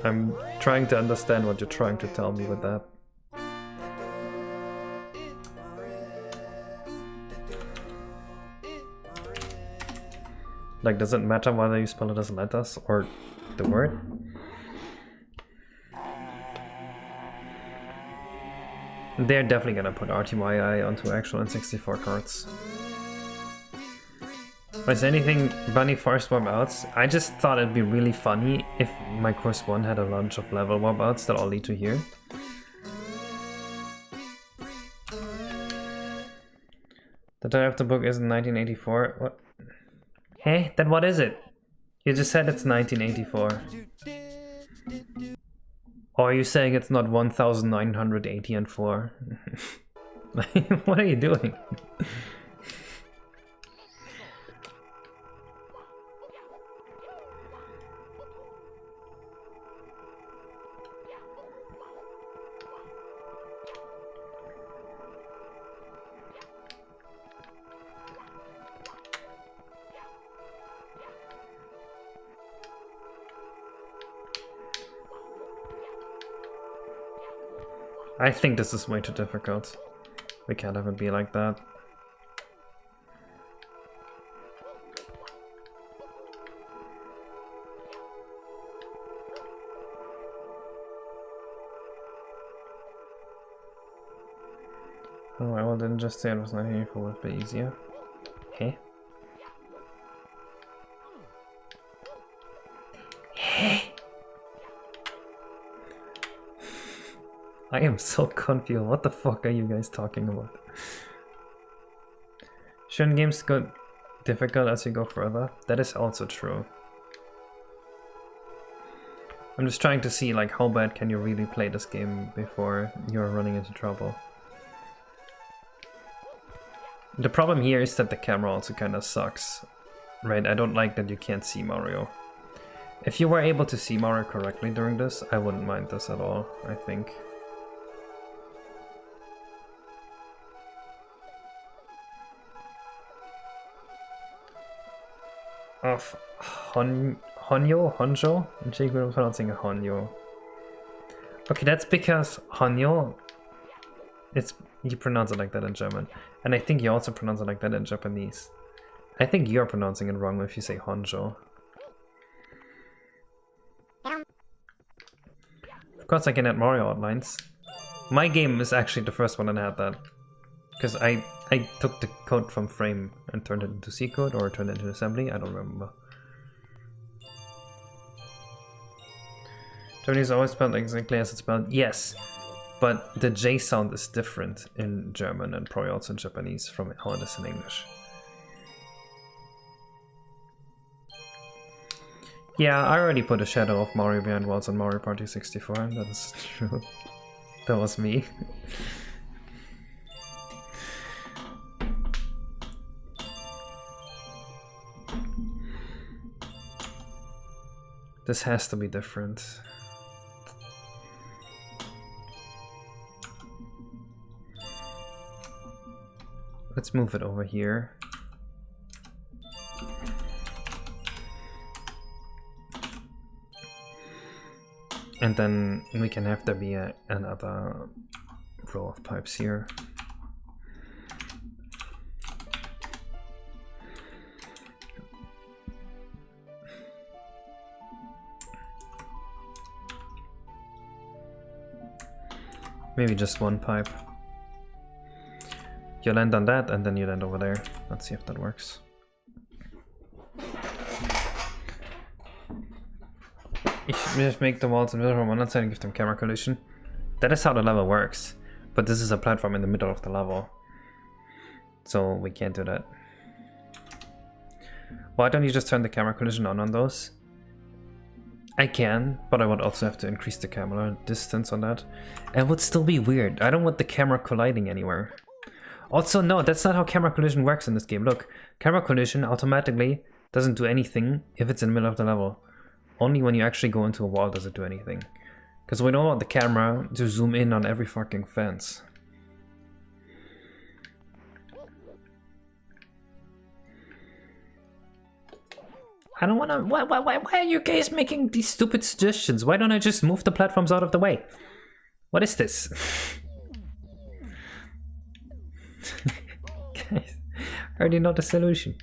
Speaker 1: I'm trying to understand what you're trying to tell me with that. Like, does it matter whether you spell it as letters or the word? They're definitely gonna put RTYI onto actual N64 cards. Was anything Bunny Forest warp outs? I just thought it'd be really funny if my course 1 had a bunch of level warp outs that all lead to here. The title of the book is 1984. What? Hey, then what is it? You just said it's 1984. Or are you saying it's not 1980 and 4? Like, what are you doing? I think this is way too difficult. We can't have it be like that. Oh, I didn't just say it was 1984 would be easier. Hey. Hey. I am so confused. What the fuck are you guys talking about? Shouldn't games go difficult as you go further? That is also true. I'm just trying to see like how bad can you really play this game before you're running into trouble. The problem here is that the camera also kind of sucks, right? I don't like that you can't see Mario. If you were able to see Mario correctly during this, I wouldn't mind this at all, I think. Of Honjo? Jake was pronouncing Honyo. Okay, that's because Honyo, you pronounce it like that in German. And I think you also pronounce it like that in Japanese. I think you're pronouncing it wrong if you say Honjo. Of course I can add Mario outlines. My game is actually the first one that had that. Because I took the code from Frame and turned it into C code or turned it into assembly, I don't remember. Japanese is always spelled exactly as it's spelled. Yes, but the J sound is different in German and probably also in Japanese from how it is in English. Yeah, I already put a shadow of Mario behind walls on Mario Party 64, that is true. That was me. This has to be different. Let's move it over here. And then we can have there be another row of pipes here. Maybe just one pipe. You land on that and then you land over there. Let's see if that works. You should just make the walls in the middle from one side and give them camera collision. That is how the level works. But this is a platform in the middle of the level. So we can't do that. Why don't you just turn the camera collision on those? I can, but I would also have to increase the camera distance on that. And it would still be weird. I don't want the camera colliding anywhere. Also, no, that's not how camera collision works in this game. Look, camera collision automatically doesn't do anything if it's in the middle of the level. Only when you actually go into a wall does it do anything. Because we don't want the camera to zoom in on every fucking fence. I don't wanna... Why are you guys making these stupid suggestions? Why don't I just move the platforms out of the way? What is this? Guys, I already know the solution.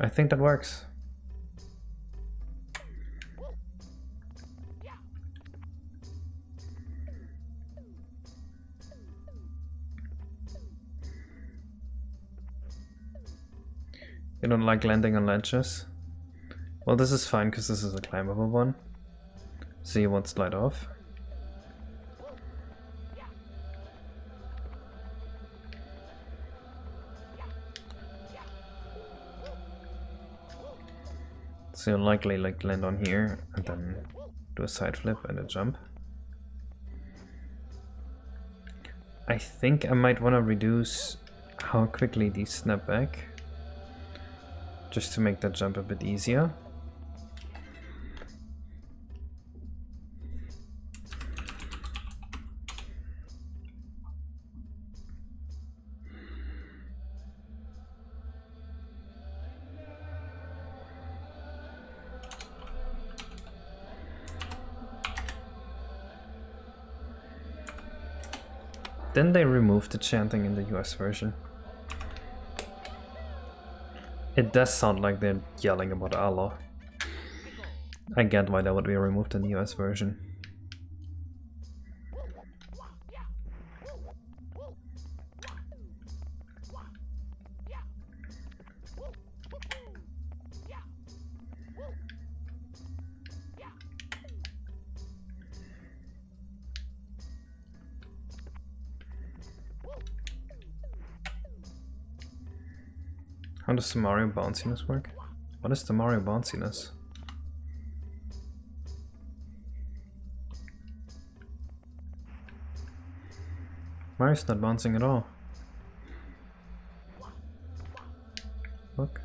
Speaker 1: I think that works. You don't like landing on ledges? Well, this is fine because this is a climbable one, so you won't slide off. So you'll likely like land on here and then do a side flip and a jump. I think I might want to reduce how quickly these snap back, just to make that jump a bit easier. Then they removed the chanting in the US version. It does sound like they're yelling about Allah. I get why that would be removed in the US version. How does the Mario bounciness work? What is the Mario bounciness? Mario's not bouncing at all. Look.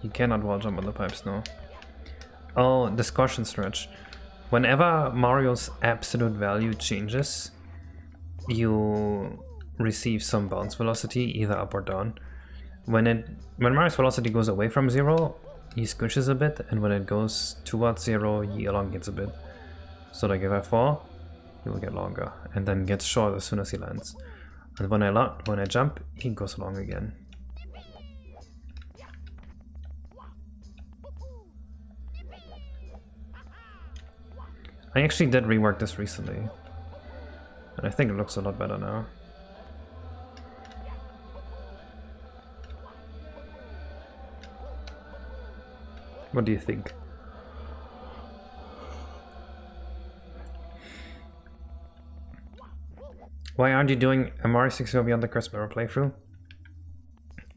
Speaker 1: You cannot wall jump on the pipes now. Oh, discussion stretch. Whenever Mario's absolute value changes, you receive some bounce velocity, either up or down. When Mario's velocity goes away from 0, he squishes a bit, and when it goes towards 0, he elongates a bit. So like if I fall, he will get longer, and then gets short as soon as he lands. And when I jump, he goes long again. I actually did rework this recently, and I think it looks a lot better now. What do you think? Why aren't you doing a Mario 64 Beyond the Curse Mirror playthrough?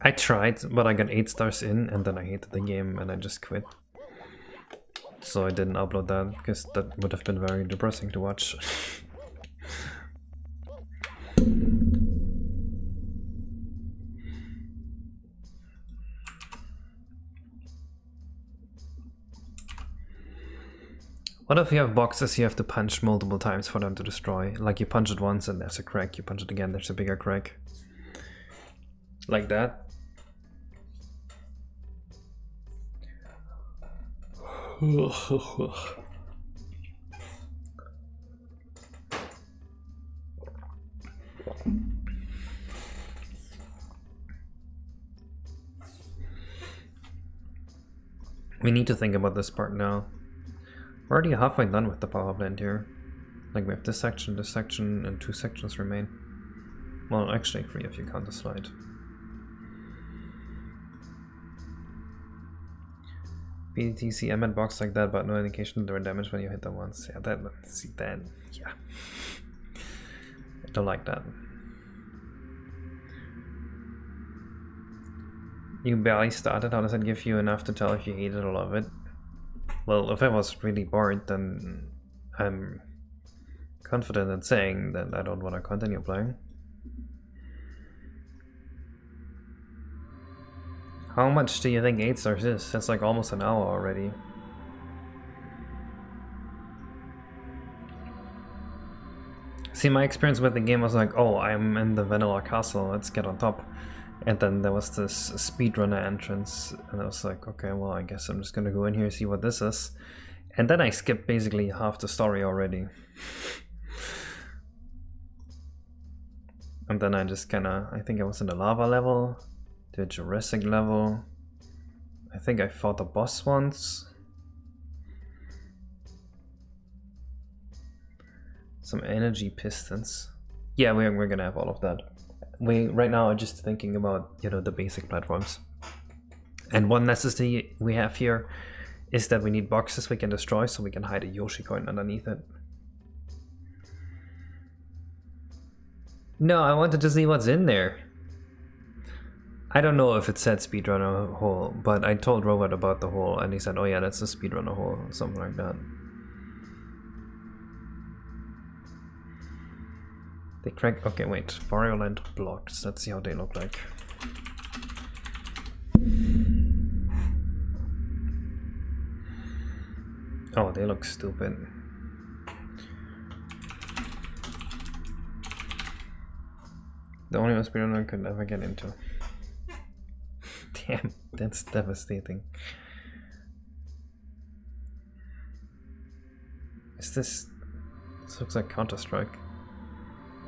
Speaker 1: I tried, but I got 8 stars in, and then I hated the game and I just quit. So I didn't upload that, because that would have been very depressing to watch. What if you have boxes you have to punch multiple times for them to destroy? Like you punch it once and there's a crack, you punch it again, there's a bigger crack. Like that. We need to think about this part now. We're already halfway done with the power plant here. Like we have this section, and 2 sections remain. Well, actually 3 if you count the slide. BTC emit box like that, but no indication they were damaged when you hit them once. Yeah, yeah. I don't like that. You barely started, how does that give you enough to tell if you hate it or love it? Well, if I was really bored, then I'm confident in saying that I don't want to continue playing. How much do you think 8 stars is? That's like almost an hour already. See, my experience with the game was like, oh, I'm in the vanilla castle, let's get on top. And then there was this speedrunner entrance, and I was like, okay, well, I guess I'm just gonna go in here and see what this is. And then I skipped basically half the story already. And then I just kinda, I think I was in the lava level, the Jurassic level. I think I fought a boss once. Some energy pistons. Yeah, we're gonna have all of that. We right now are just thinking about, you know, the basic platforms. And one necessity we have here is that we need boxes we can destroy so we can hide a Yoshi coin underneath it. No, I wanted to see what's in there. I don't know if it said speedrunner hole, but I told Robert about the hole and he said, oh yeah, that's a speedrunner hole or something like that. They crack. Okay, wait. Violent blocks. Let's see how they look like. Oh, they look stupid. The only speedrunner I could ever get into. Damn, that's devastating. Is this... This looks like Counter-Strike.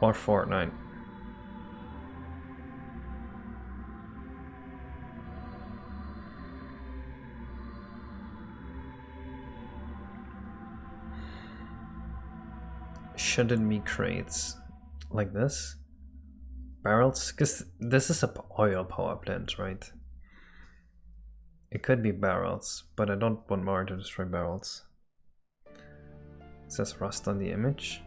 Speaker 1: Or Fortnite. Shouldn't be crates like this. Barrels? Because this is a oil power plant, right? It could be barrels, but I don't want Mario to destroy barrels. It says rust on the image.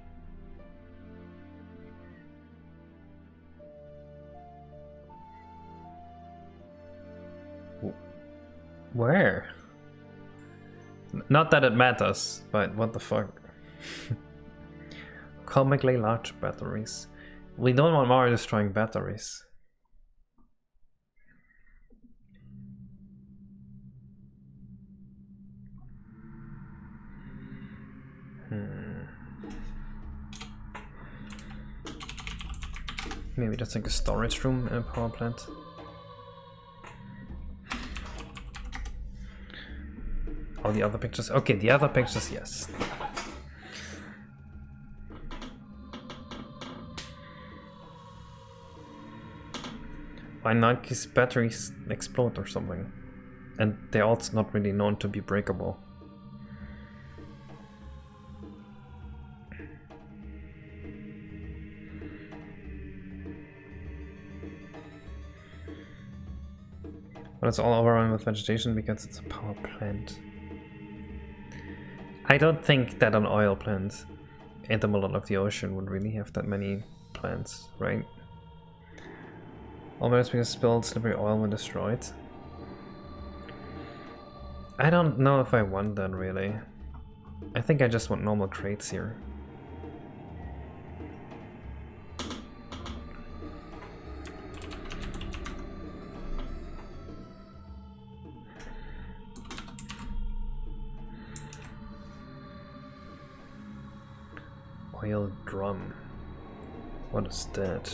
Speaker 1: Where? Not that it matters, but what the fuck? Comically large batteries. We don't want Mario destroying batteries. Maybe that's like a storage room in a power plant. Oh, the other pictures? Okay, the other pictures, yes. Why not? Because batteries explode or something. And they're also not really known to be breakable. But it's all overrun with vegetation because it's a power plant. I don't think that an oil plant in the middle of the ocean would really have that many plants, right? Almost because spilled slippery oil when destroyed. I don't know if I want that really. I think I just want normal crates here. Oil drum. What is that?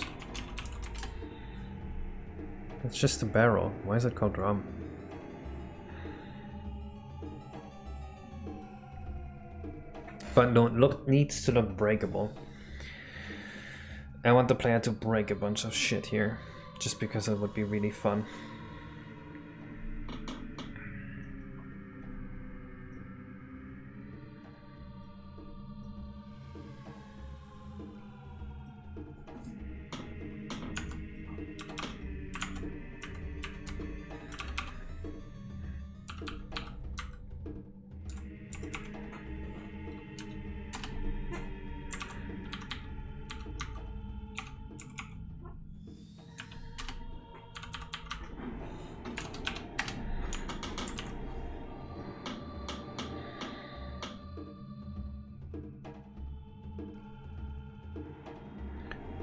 Speaker 1: It's just a barrel. Why is it called drum? But needs to look breakable. I want the player to break a bunch of shit here, just because it would be really fun.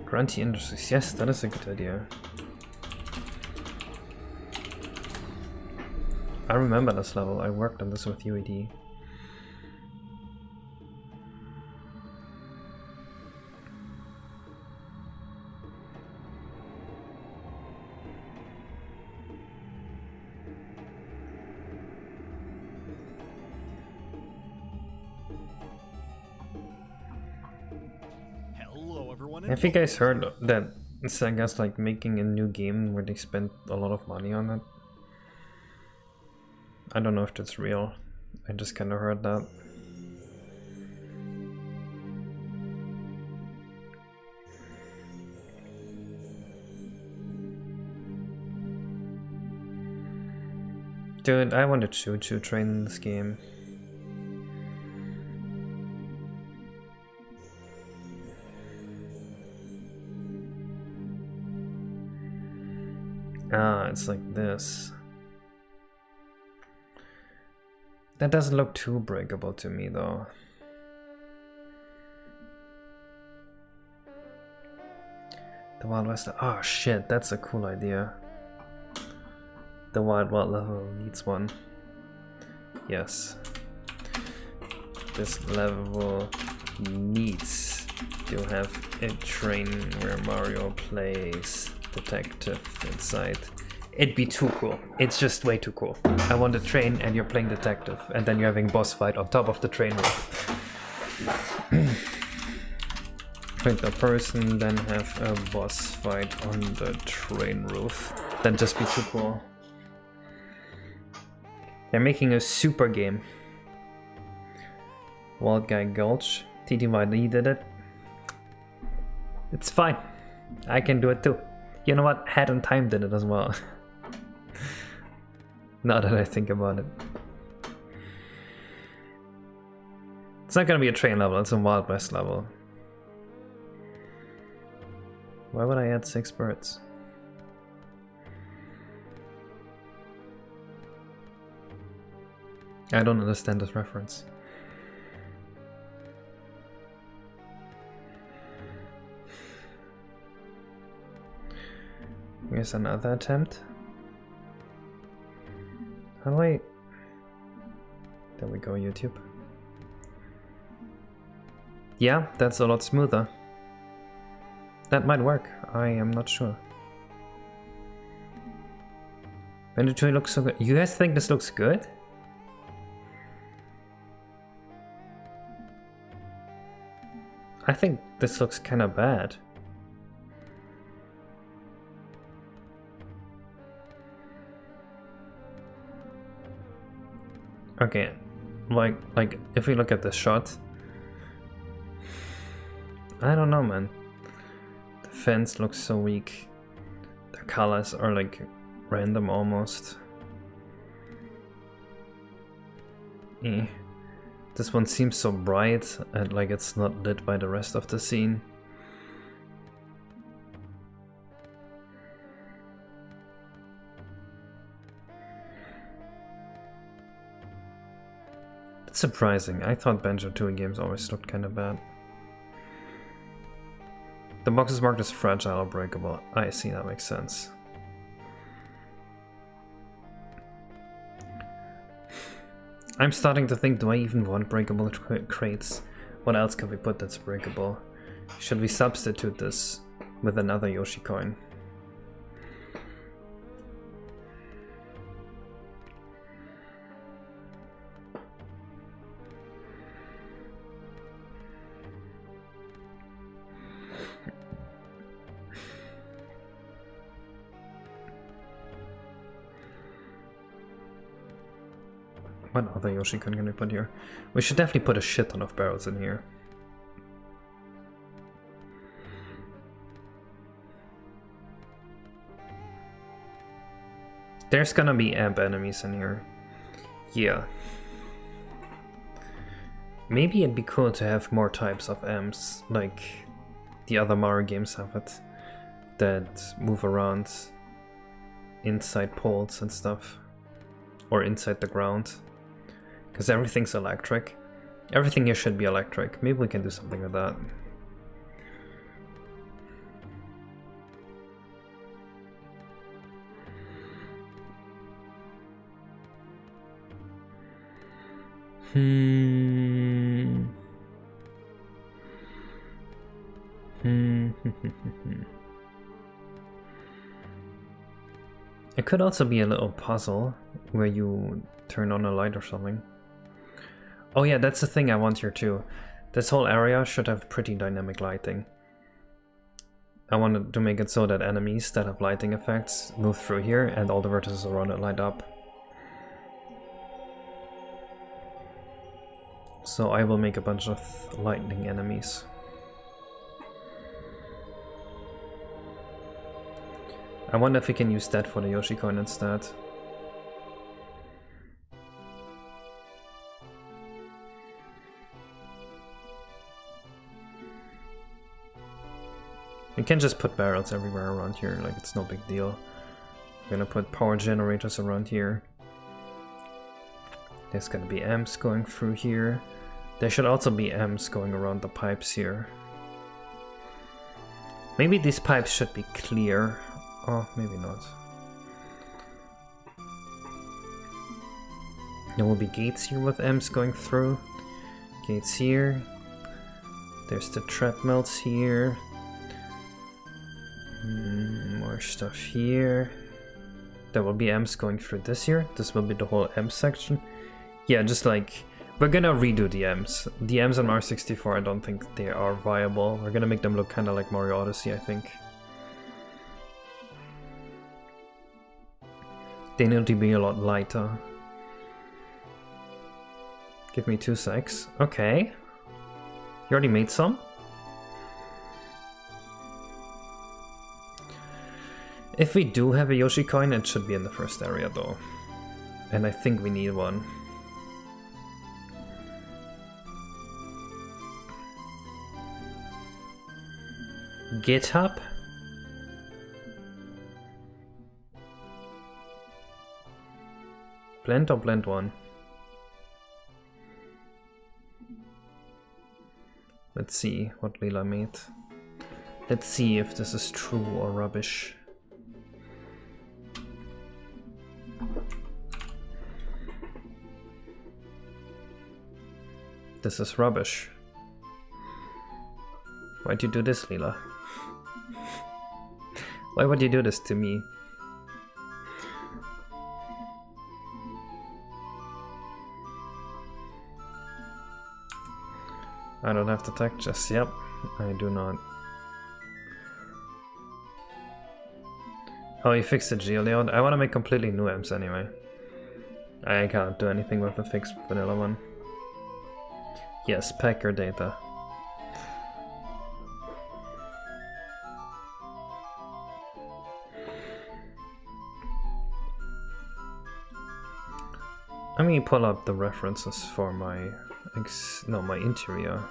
Speaker 1: Grunty Industries, yes, that is a good idea. I remember this level, I worked on this with UED. Have you guys heard that Sega's like making a new game where they spent a lot of money on it? I don't know if that's real. I just kind of heard that. Dude, I want a choo-choo train in this game. Ah, it's like this. That doesn't look too breakable to me, though. The Wild West. Oh shit, that's a cool idea. The Wild Wild level needs one. Yes. This level needs to have a train where Mario plays detective inside. It'd be too cool. It's just way too cool. I want a train and you're playing detective, and then you're having boss fight on top of the train roof. Pick the person, then have a boss fight on the train roof. That'd just be too cool. They're making a super game. Wild Guy Gulch. TTYD did it. It's fine. I can do it too. You know what? Head and Time did it as well. Now that I think about it. It's not gonna be a train level, it's a Wild West level. Why would I add 6 birds? I don't understand this reference. Here's another attempt. How do I... There we go, YouTube. Yeah, that's a lot smoother. That might work, I am not sure. When the tree looks so good. You guys think this looks good? I think this looks kind of bad. Okay, like if we look at the shot, I don't know, man. The fence looks so weak. The colors are like random almost. This one seems so bright and like it's not lit by the rest of the scene. It's surprising. I thought Banjo-Tooie games always looked kind of bad. The box is marked as fragile or breakable. I see, that makes sense. I'm starting to think, do I even want breakable crates? What else can we put that's breakable? Should we substitute this with another Yoshi coin? What other Yoshi coin can we put here? We should definitely put a shit ton of barrels in here. There's gonna be amp enemies in here. Yeah. Maybe it'd be cool to have more types of amps, like the other Mario games have it, that move around inside poles and stuff, or inside the ground. Because everything's electric. Everything here should be electric. Maybe we can do something with that. It could also be a little puzzle where you turn on a light or something. Oh yeah, that's the thing I want here too. This whole area should have pretty dynamic lighting. I wanted to make it so that enemies that have lighting effects move through here and all the vertices around it light up. So I will make a bunch of lightning enemies. I wonder if we can use that for the Yoshi coin instead. We can just put barrels everywhere around here, like it's no big deal. We're gonna put power generators around here. There's gonna be amps going through here. There should also be amps going around the pipes here. Maybe these pipes should be clear. Oh, maybe not. There will be gates here with amps going through. Gates here. There's the trap melts here. More stuff here. There will be amps going through this here. This will be the whole amp section. Yeah, just like... We're gonna redo the amps. The amps on Mario 64, I don't think they are viable. We're gonna make them look kind of like Mario Odyssey, I think. They need to be a lot lighter. Give me 2 secs. Okay. You already made some? If we do have a Yoshi coin, it should be in the first area though. And I think we need one. GitHub? Blend or blend one? Let's see what Lila made. Let's see if this is true or rubbish. This is rubbish. Why'd you do this, Lila? Why would you do this to me? I don't have the textures. Yep, I do not. Oh, you fixed the geo layout? I want to make completely new amps anyway. I can't do anything with the fixed vanilla one. Yes, pack your data. Let me pull up the references for my my interior.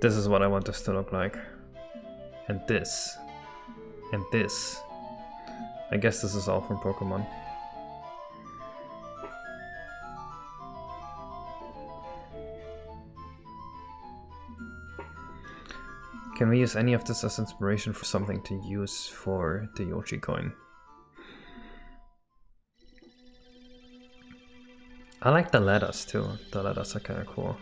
Speaker 1: This is what I want this to look like. And this. And this. I guess this is all from Pokemon. Can we use any of this as inspiration for something to use for the Yoshi coin? I like the letters too. The letters are kind of cool.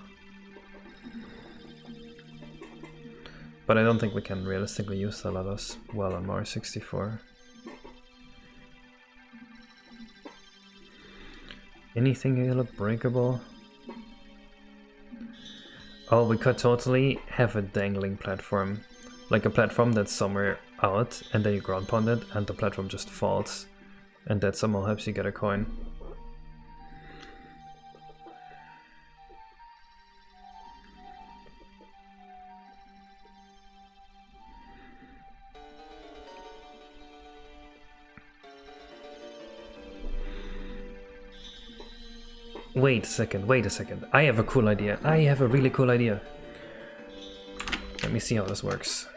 Speaker 1: But I don't think we can realistically use the letters well on Mario 64. Anything here look breakable? Oh, we could totally have a dangling platform. Like a platform that's somewhere out, and then you ground pound it, and the platform just falls. And that somehow helps you get a coin. Wait a second. I have a cool idea. I have a really cool idea. Let me see how this works.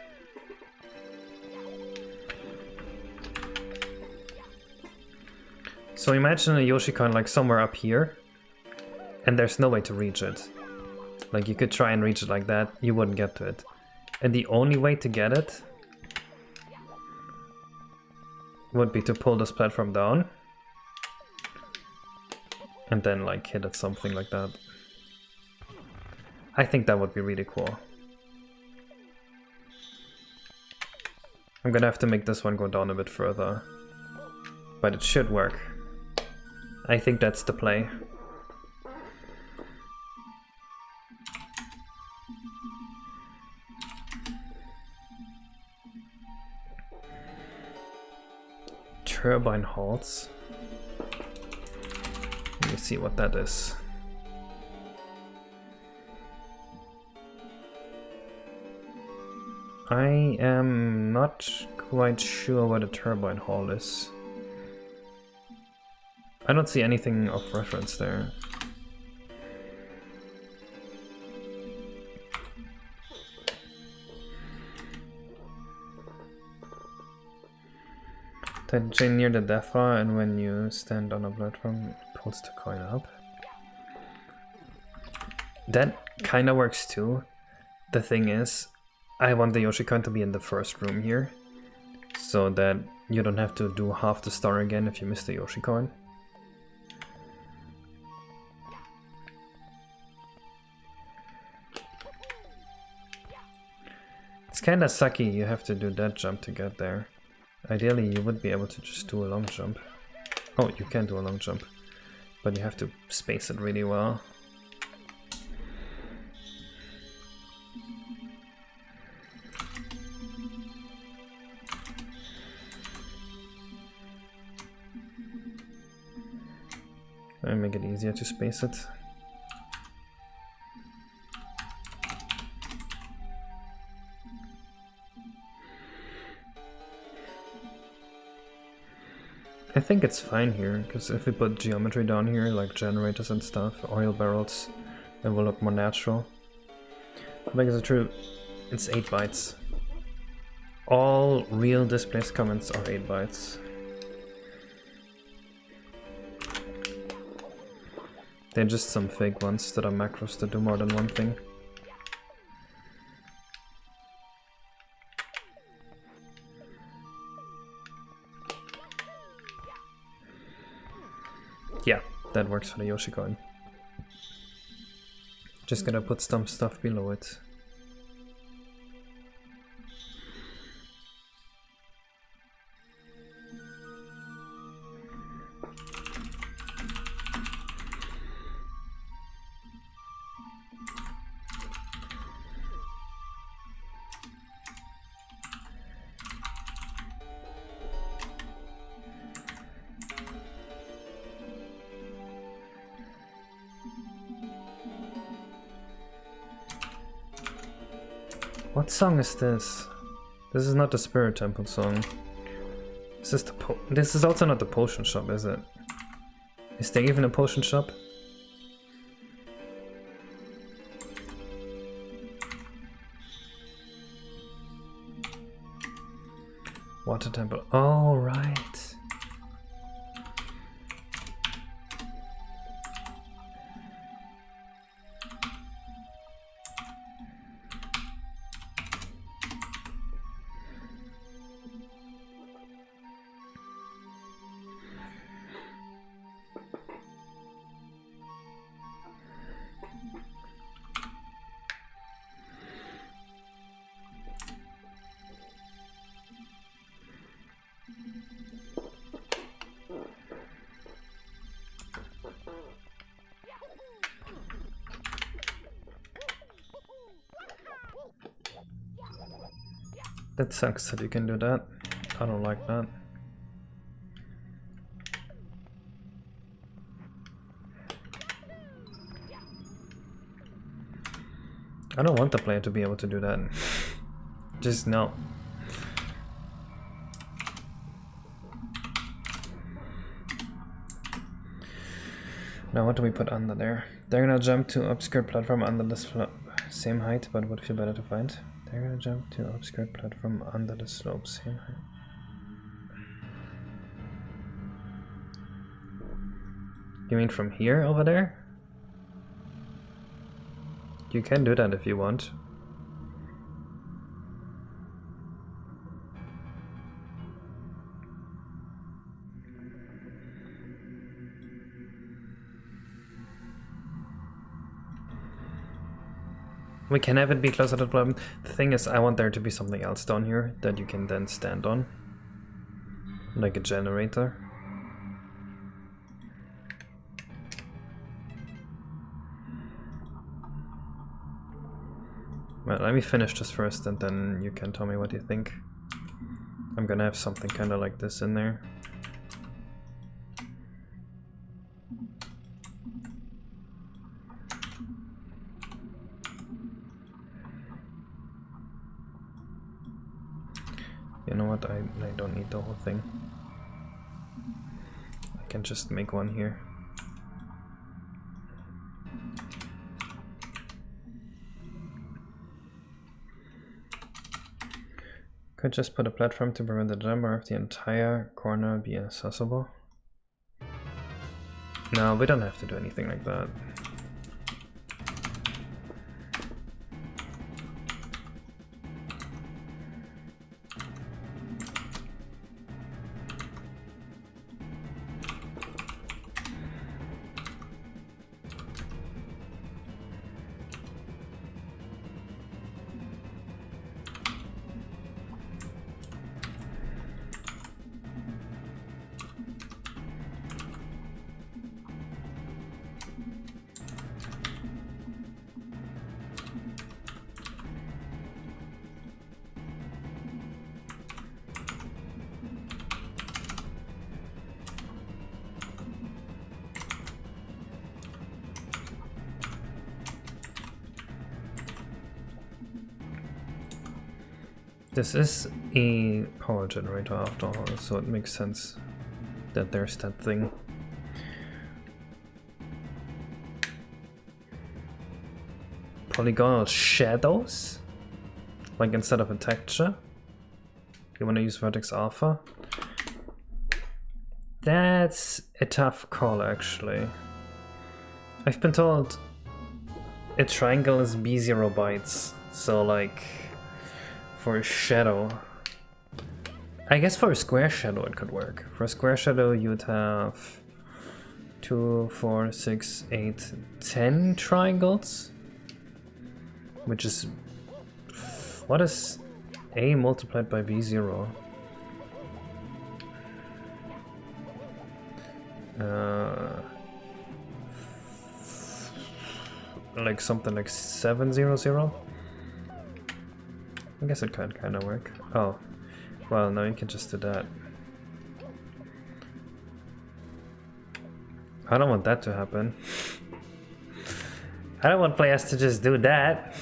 Speaker 1: So imagine a Yoshi coin like somewhere up here, and there's no way to reach it. Like you could try and reach it like that, you wouldn't get to it. And the only way to get it would be to pull this platform down. And then like hit at something like that. I think that would be really cool. I'm gonna have to make this one go down a bit further. But it should work. I think that's the play. Turbine halts. Let me see what that is. I am not quite sure where the turbine hall is. I don't see anything of reference there. Touch near the death bar, and when you stand on a platform, it pulls the coin up. That kinda works too. The thing is, I want the Yoshi coin to be in the first room here, so that you don't have to do half the star again if you miss the Yoshi coin. It's kinda sucky, you have to do that jump to get there. Ideally, you would be able to just do a long jump. Oh, you can do a long jump, but you have to space it really well. And make it easier to space it. I think it's fine here, because if we put geometry down here, like generators and stuff, oil barrels, it will look more natural. Like it's true, it's 8 bytes. All real displaced comments are 8 bytes. They're just some fake ones that are macros that do more than one thing. Yeah, that works for the Yoshi coin. Just gotta put some stuff below it. What song is this? This is not the Spirit Temple song. This is also not the potion shop, is it? Is there even a potion shop? Water Temple. Oh, right. That sucks that you can do that. I don't like that. I don't want the player to be able to do that. Just no. Now what do we put under there? They're gonna jump to obscure platform under the same height, but would feel better to find. They're gonna jump to obscure platform under the slope, same height. You mean from here over there? You can do that if you want. We can have it be closer to the problem. The thing is, I want there to be something else down here that you can then stand on. Like a generator. Well, let me finish this first and then you can tell me what you think. I'm gonna have something kinda like this in there. You know what, I don't need the whole thing. I can just make one here. Could just put a platform to prevent the jumper of the entire corner be accessible. No, we don't have to do anything like that. This is a power generator after all, so it makes sense that there's that thing. Polygonal shadows? Like instead of a texture? You want to use vertex alpha? That's a tough call actually. I've been told a triangle is B0 bytes, so like for a shadow, I guess for a square shadow it could work. For a square shadow you'd have 2, 4, 6, 8, 10 triangles, which is, what is A multiplied by B0? Like something like 700? I guess it could kind of work. Oh, well, now you can just do that. I don't want that to happen. I don't want players to just do that.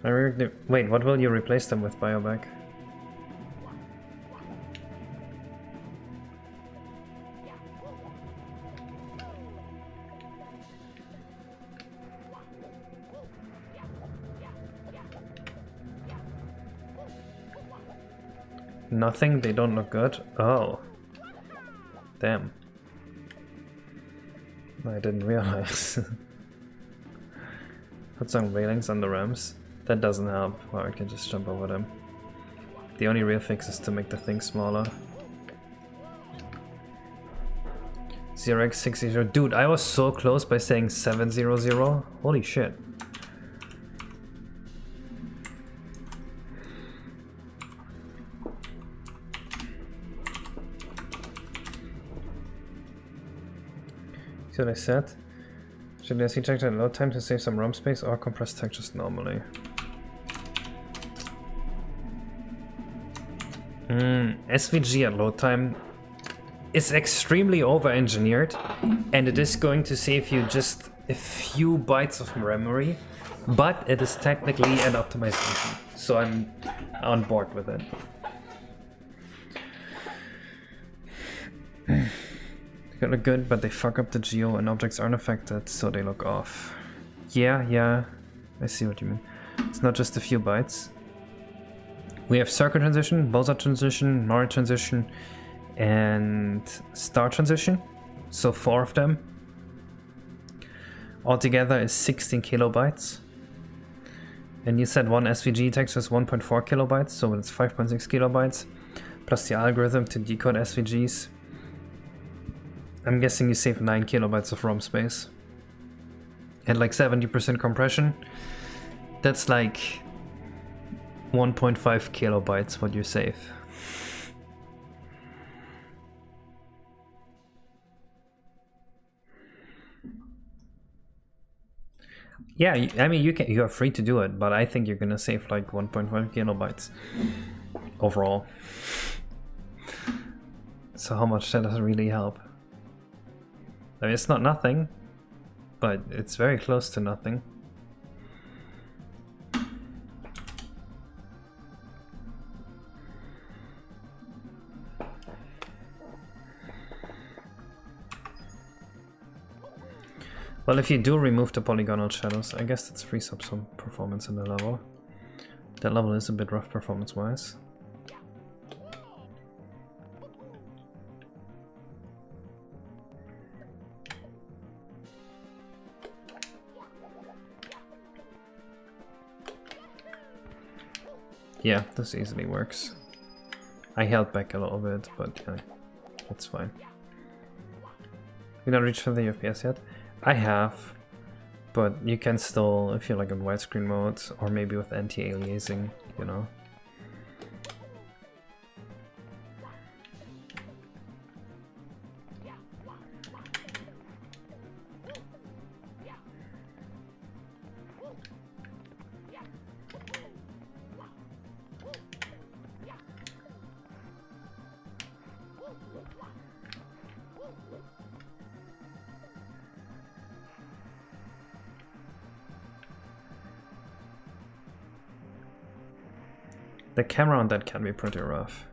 Speaker 1: Wait, what will you replace them with, Bioback? Nothing? They don't look good? Oh. Damn. I didn't realize. Put some railings on the ramps. That doesn't help. Well, I can just jump over them. The only real fix is to make the thing smaller. 0x60. Dude, I was so close by saying 700. Holy shit. See what I said? Should I see check at load time to save some ROM space or compress textures normally? SVG at load time is extremely over-engineered, and it is going to save you just a few bytes of memory, but it is technically an optimization, so I'm on board with it. They look good, but they fuck up the geo and objects aren't affected, so they look off. Yeah, I see what you mean. It's not just a few bytes. We have circle transition, Bowser transition, Mario transition, and star transition. So 4 of them. Altogether is 16 kilobytes. And you said one SVG texture is 1.4 kilobytes, so it's 5.6 kilobytes. Plus the algorithm to decode SVGs. I'm guessing you save 9 kilobytes of ROM space. And like 70% compression. That's like 1.5 kilobytes what you save. Yeah, I mean you are free to do it, but I think you're gonna save like 1.5 kilobytes overall. So how much that doesn't really help? I mean, it's not nothing, but it's very close to nothing. Well, if you do remove the polygonal shadows, I guess that frees up some performance in the level. That level is a bit rough performance-wise. Yeah, this easily works. I held back a little bit, but yeah, it's fine. You not reached 50 FPS yet? I have, but you can still, if you're like in widescreen mode, or maybe with anti-aliasing, you know. The camera on that can be pretty rough.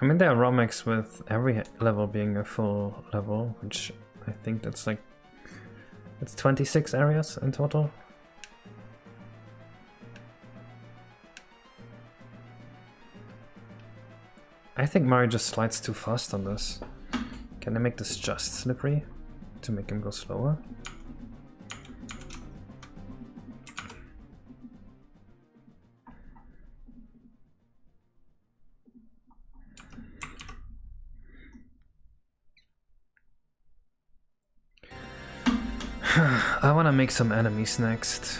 Speaker 1: I mean, there are ROMX with every level being a full level, which I think that's like, it's 26 areas in total. I think Mario just slides too fast on this. Can I make this just slippery to make him go slower? I want to make some enemies next.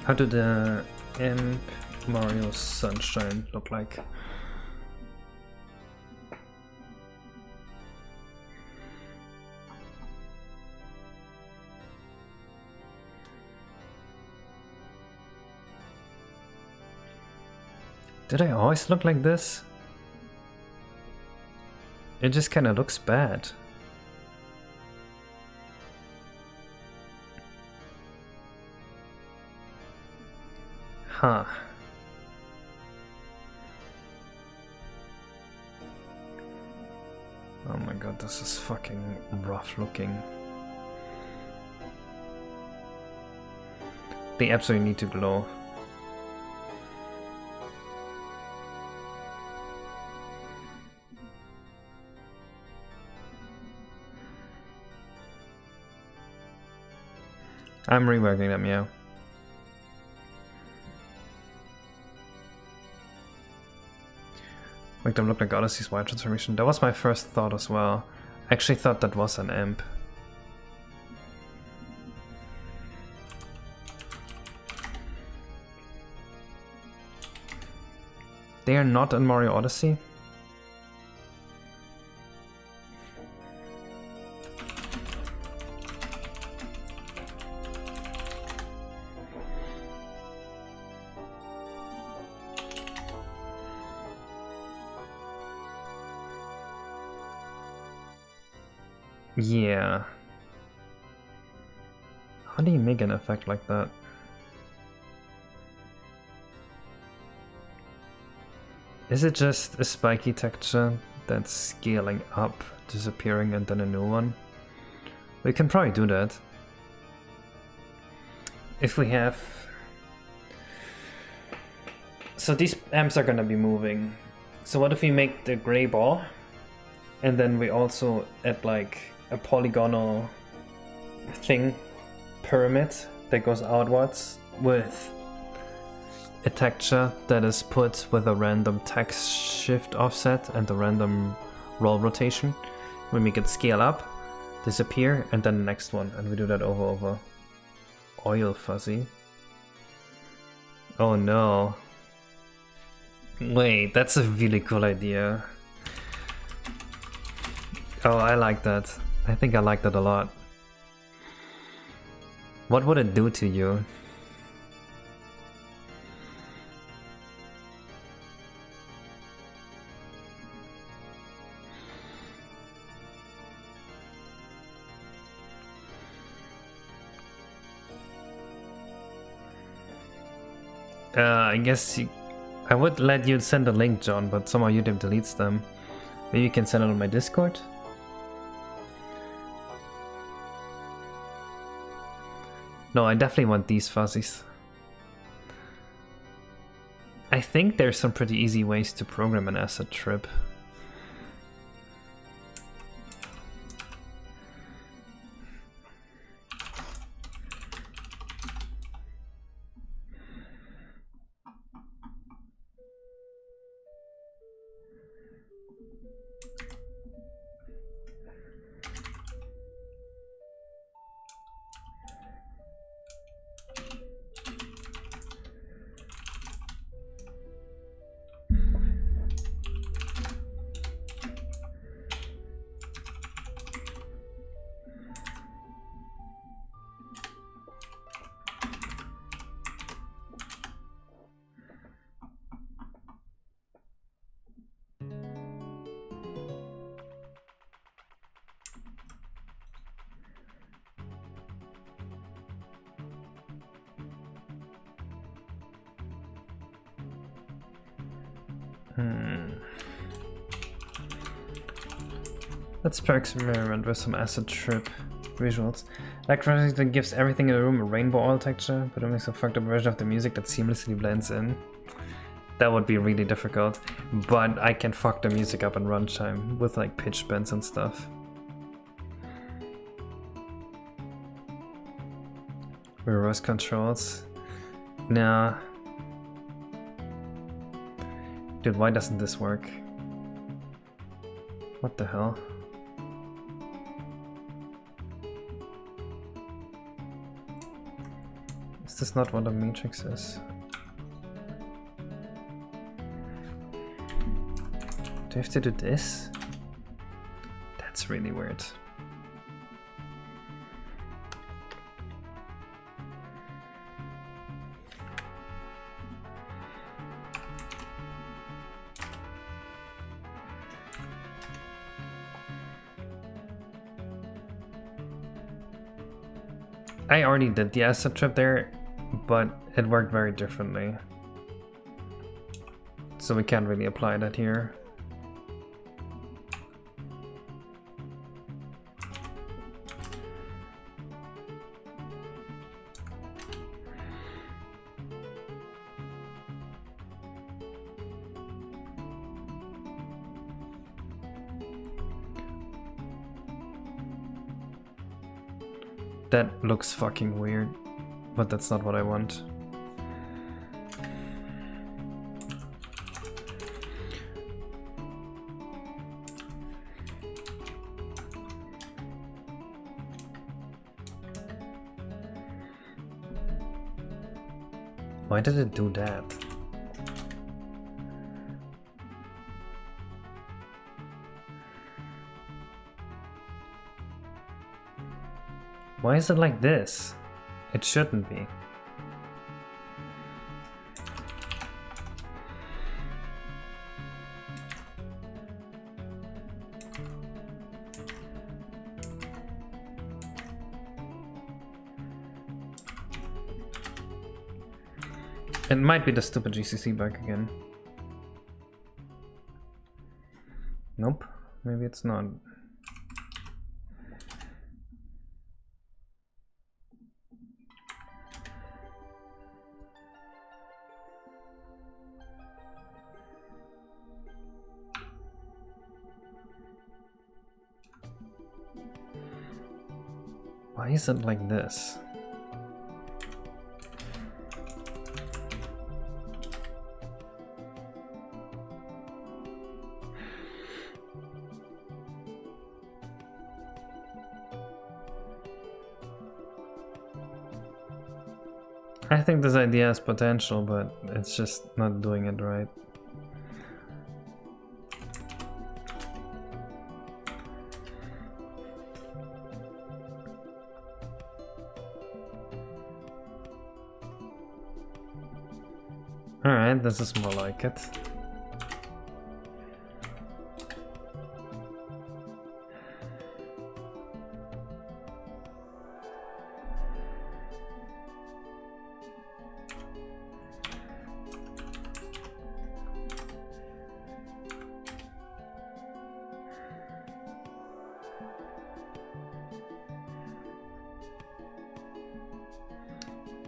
Speaker 1: How do the Imp Mario Sunshine look like? Did I always look like this? It just kind of looks bad. Huh. Oh my god, this is fucking rough looking. They absolutely need to glow. I'm reworking them, yeah. Make them look like Odyssey's wild transformation. That was my first thought as well. I actually thought that was an imp. They are not in Mario Odyssey? Yeah. How do you make an effect like that? Is it just a spiky texture that's scaling up, disappearing, and then a new one? We can probably do that. If we have... So these amps are gonna be moving. So what if we make the gray ball? And then we also add like a polygonal thing, pyramid, that goes outwards with a texture that is put with a random text shift offset and a random roll rotation. We make it scale up, disappear, and then the next one, and we do that over. Oil fuzzy. Oh no. Wait, that's a really cool idea. Oh, I like that. I think I like that a lot. What would it do to you? I guess I would let you send a link, John, but somehow YouTube deletes them. Maybe you can send it on my Discord? No, I definitely want these fuzzies. I think there's some pretty easy ways to program an asset trip. Let's experiment with some acid trip visuals. Electricity that gives everything in the room a rainbow oil texture, but it makes a fucked up version of the music that seamlessly blends in. That would be really difficult, but I can fuck the music up in runtime with like pitch bends and stuff. Reverse controls. Nah. Dude, why doesn't this work? What the hell? Is this not what a matrix is? Do I have to do this? That's really weird. I already did the asset trip there, but it worked very differently. So we can't really apply that here. That looks fucking weird, but that's not what I want. Why did it do that? Why is it like this? It shouldn't be. It might be the stupid GCC bug again. Nope, maybe it's not. Why is it like this? I think this idea has potential, but it's just not doing it right. Alright, this is more like it.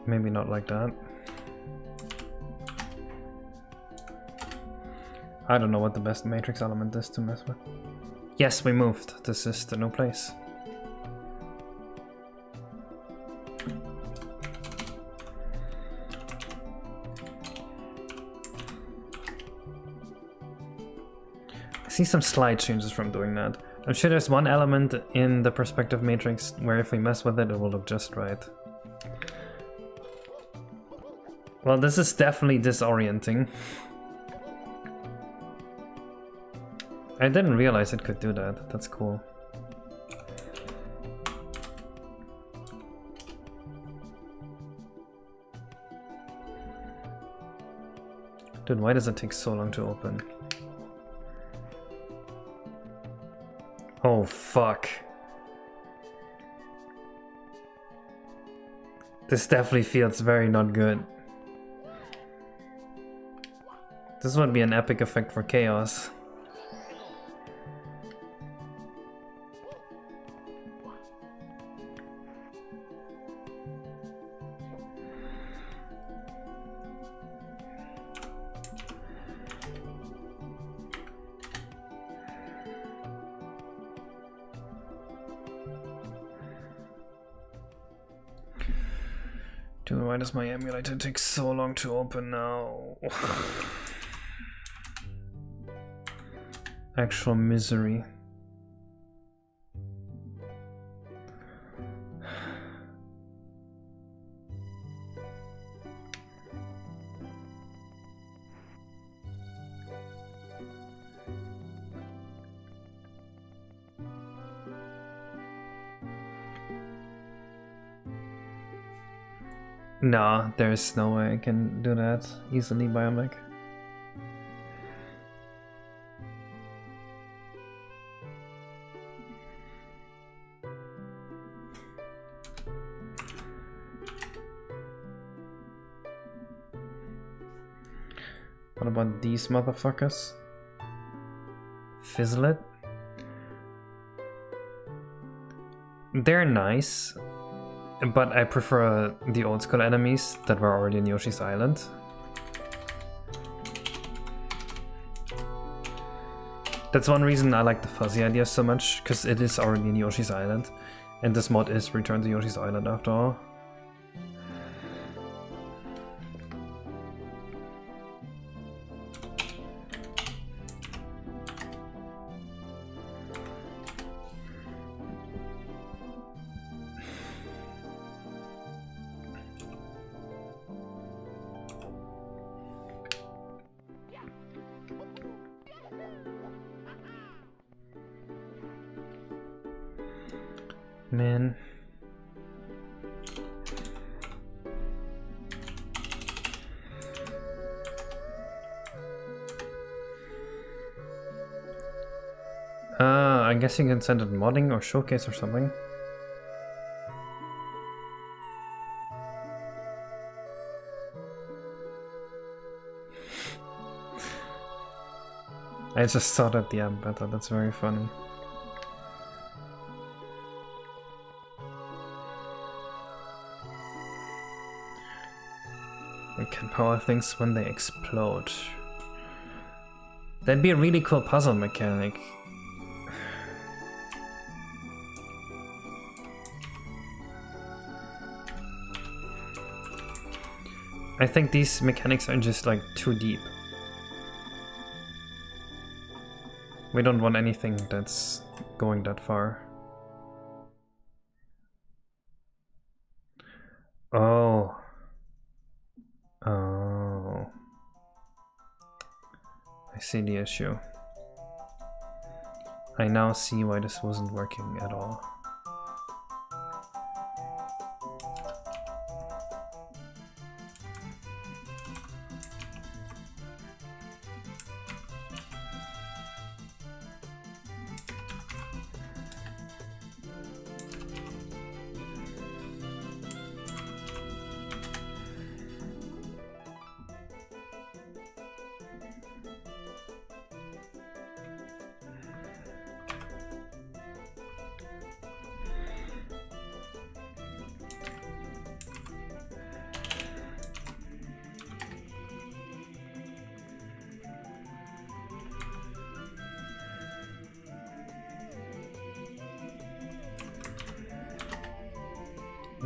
Speaker 1: Maybe not like that. I don't know what the best matrix element is to mess with. Yes, we moved. This is the new place. I see some slight changes from doing that. I'm sure there's one element in the perspective matrix where if we mess with it, it will look just right. Well, this is definitely disorienting. I didn't realize it could do that. That's cool. Dude, why does it take so long to open? Oh, fuck. This definitely feels very not good. This would be an epic effect for chaos. Dude, why does my emulator take so long to open now? Actual misery. No, there's no way I can do that easily by a Mac. What about these motherfuckers? Fizzle it? They're nice. But I prefer the old school enemies that were already in Yoshi's Island. That's one reason I like the fuzzy idea so much, because it is already in Yoshi's Island. And this mod is Return to Yoshi's Island after all. Man. I guess you can send it modding or showcase or something. I just saw that the app beta, that's very funny. We can power things when they explode. That'd be a really cool puzzle mechanic. I think these mechanics are just like too deep. We don't want anything that's going that far. Oh. Oh. I see the issue. I now see why this wasn't working at all.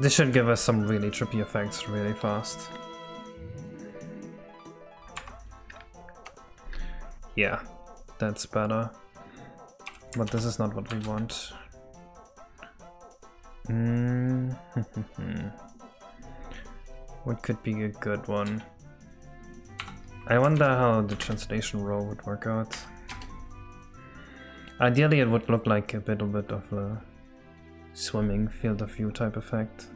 Speaker 1: This should give us some really trippy effects really fast. Yeah, that's better. But this is not what we want. What could be a good one? I wonder how the translation row would work out. Ideally it would look like a little bit of a swimming field of view type effect.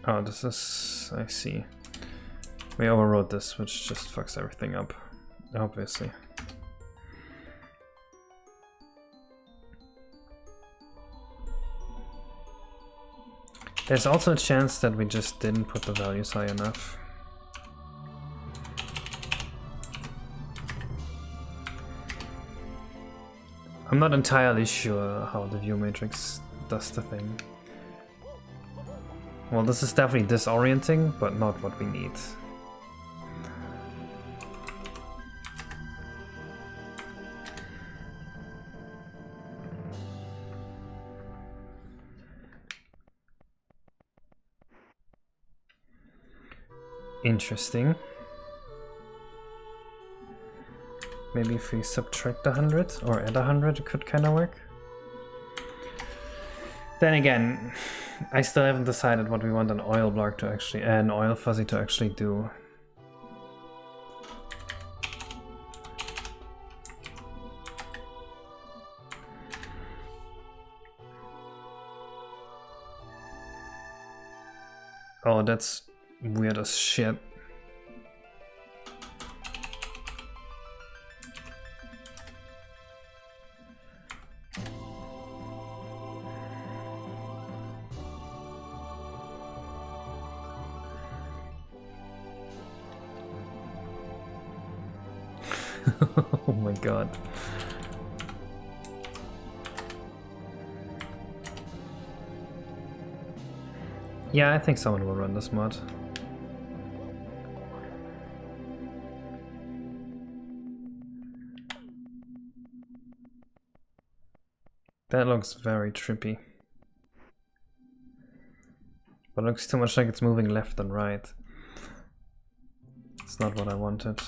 Speaker 1: Oh, this is... I see. We overrode this, which just fucks everything up, obviously. There's also a chance that we just didn't put the values high enough. I'm not entirely sure how the view matrix does the thing. Well, this is definitely disorienting, but not what we need. Interesting. Maybe if we subtract 100 or add 100, it could kind of work. Then again, I still haven't decided what we want an oil block to actually, an oil fuzzy to actually do. Oh, that's weird as shit. Oh my god. Yeah, I think someone will run this mod. That looks very trippy. But it looks too much like it's moving left and right. It's not what I wanted.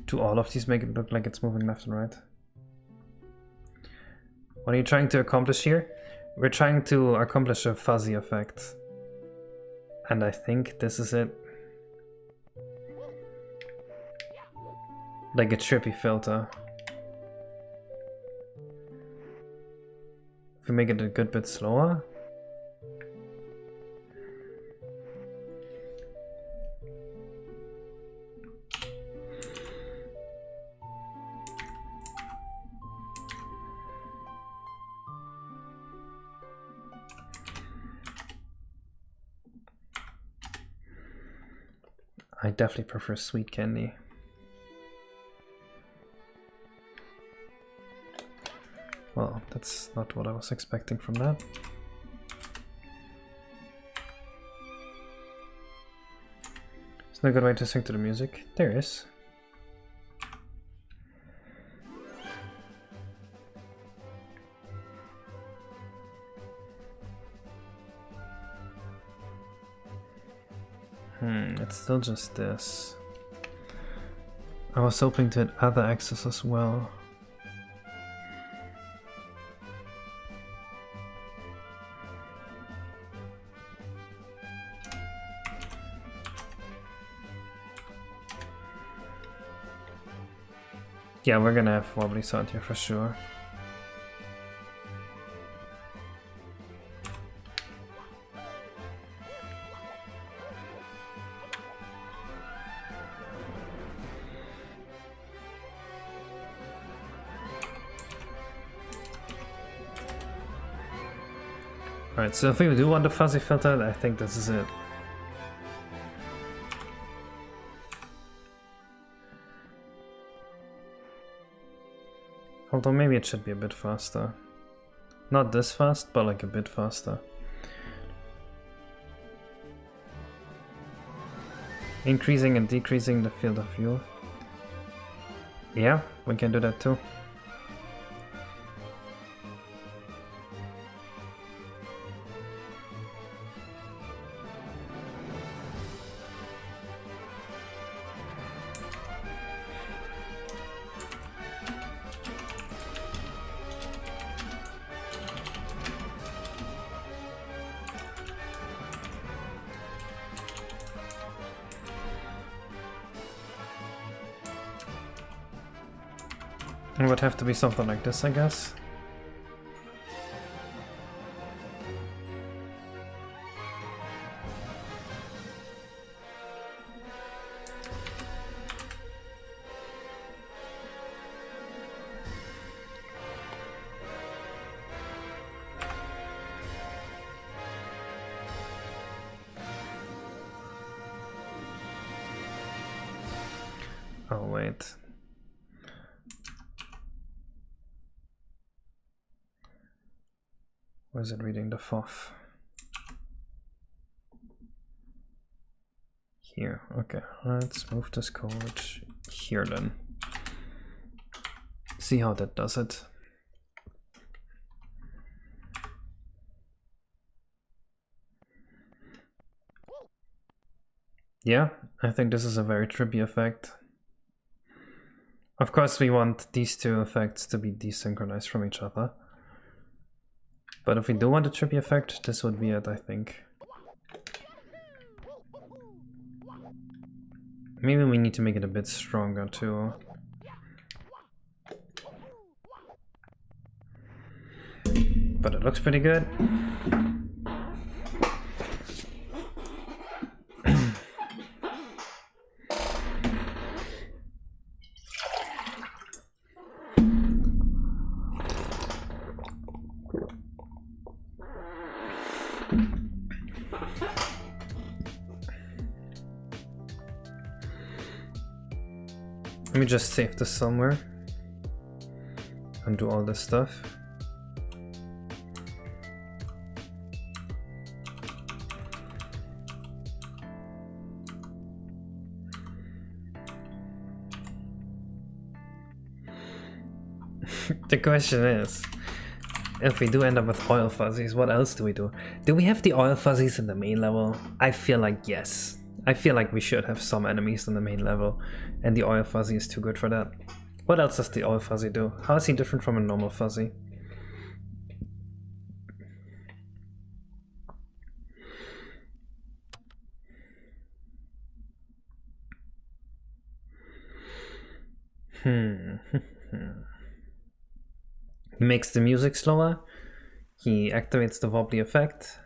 Speaker 1: Do all of these make it look like it's moving left and right? What are you trying to accomplish here? We're trying to accomplish a fuzzy effect. And I think this is it. Like a trippy filter. If we make it a good bit slower. I definitely prefer sweet candy. Well, that's not what I was expecting from that. There's no good way to sync to the music. There is. It's still just this. I was hoping to add other axes as well. Yeah, we're gonna have wobbly sound here for sure. Alright, so if we do want a fuzzy filter, I think this is it. Although maybe it should be a bit faster. Not this fast, but like a bit faster. Increasing and decreasing the field of view. Yeah, we can do that too. It would have to be something like this, I guess. Oh, wait. Where is it reading the FOF? Here, okay. Let's move this code here then. See how that does it. Yeah, I think this is a very trippy effect. Of course we want these two effects to be desynchronized from each other. But if we do want a trippy effect, this would be it, I think. Maybe we need to make it a bit stronger too. But it looks pretty good. Let me just save this somewhere and do all this stuff. The question is, if we do end up with oil fuzzies, what else do we do? Do we have the oil fuzzies in the main level? I feel like yes. I feel like we should have some enemies in the main level, and the oil fuzzy is too good for that. What else does the oil fuzzy do? How is he different from a normal fuzzy? He makes the music slower. He activates the wobbly effect.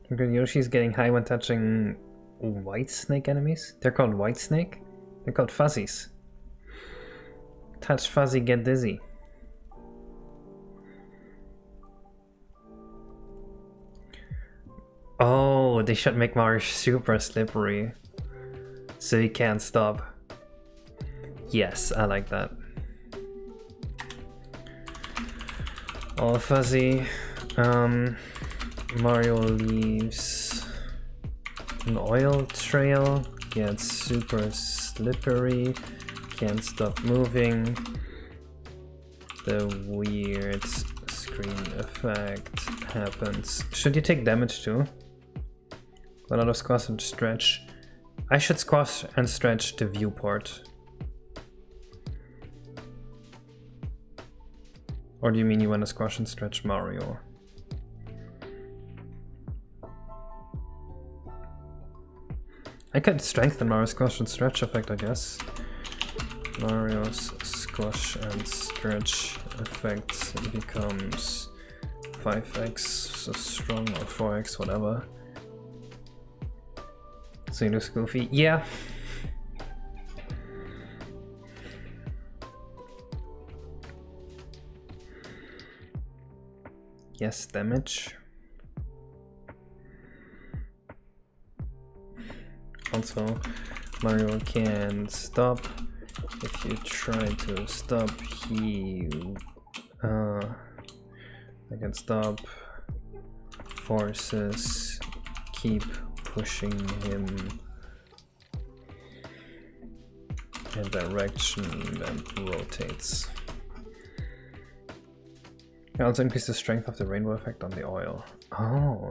Speaker 1: Yoshi's getting high when touching white snake enemies. They're called white snake? They're called fuzzies. Touch fuzzy, get dizzy. Oh, they should make Mario super slippery, so he can't stop. Yes, I like that. All fuzzy. Mario leaves an oil trail, gets super slippery, can't stop moving. The weird screen effect happens. Should you take damage too? A lot of squash and stretch. I should squash and stretch the viewport. Or do you mean you want to squash and stretch Mario? I could strengthen Mario's squash and stretch effect, I guess. Mario's squash and stretch effect becomes 5x so strong, or 4x, whatever. So you lose Goofy. Yeah. Yes, damage. Also, Mario can stop. If you try to stop, I can stop forces keep pushing him in a direction that rotates. It also increases the strength of the rainbow effect on the oil. Oh.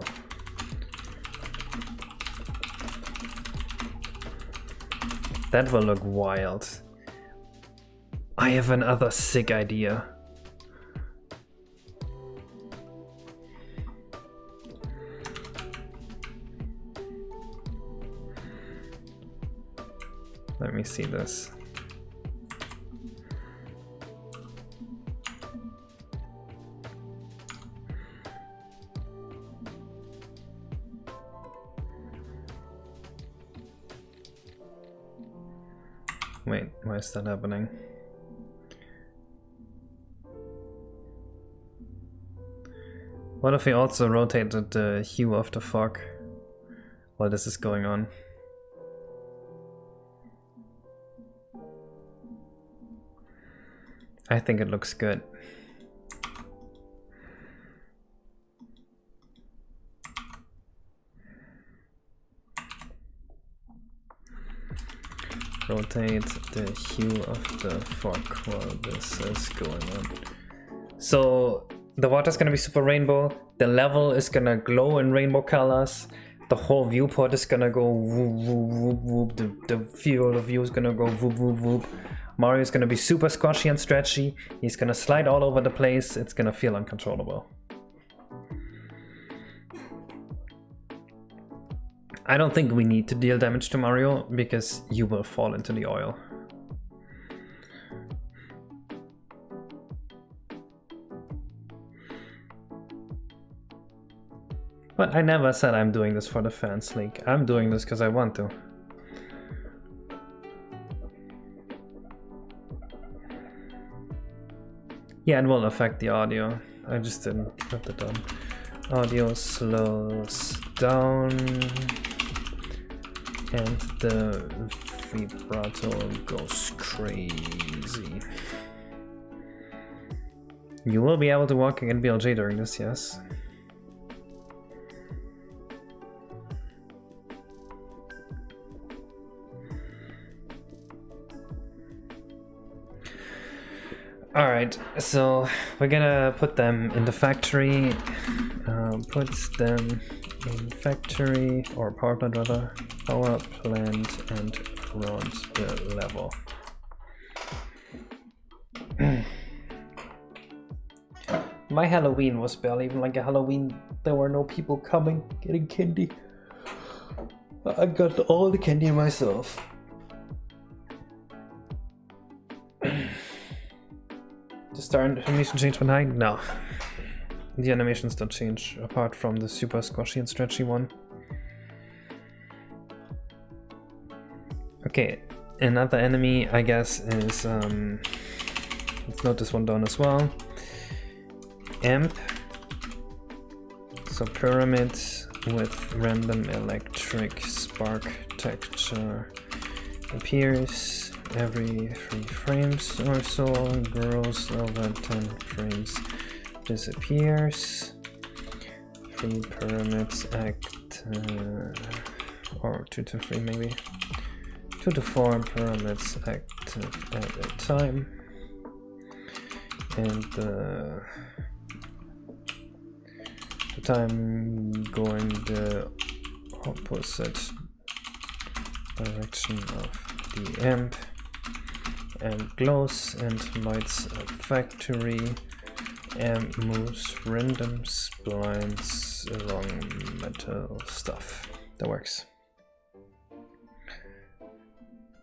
Speaker 1: That will look wild. I have another sick idea. Let me see this. Wait, why is that happening? What if we also rotated the hue of the fog while this is going on? I think it looks good. Rotate the hue of the fog while this is going on. So the water's gonna be super rainbow, the level is gonna glow in rainbow colors, the whole viewport is gonna go whoop whoop whoop whoop, the field of view is gonna go whoop whoop whoop. Mario's gonna be super squashy and stretchy, he's gonna slide all over the place, it's gonna feel uncontrollable. I don't think we need to deal damage to Mario because you will fall into the oil. But I never said I'm doing this for the fans, League. I'm doing this because I want to. Yeah, it will affect the audio. I just didn't put it on. Audio slows down and the vibrato goes crazy. You will be able to walk in BLJ during this, yes. Alright, so we're gonna put them in the factory, put them in factory, or power plant rather, power plant and around the level. My Halloween was barely even like a Halloween, there were no people coming, getting candy. I got all the candy myself. The star animation change behind? No. The animations don't change, apart from the super squashy and stretchy one. Okay, another enemy, I guess, is... let's note this one down as well. Amp. So pyramids with random electric spark texture appears every 3 frames or so, grows over 10 frames, disappears. 3 pyramids act, or 2 to 3 maybe. 2 to 4 pyramids active at a time. And the time going the opposite direction of the amp. And glows and lights a factory and moves random splines along metal stuff. That works.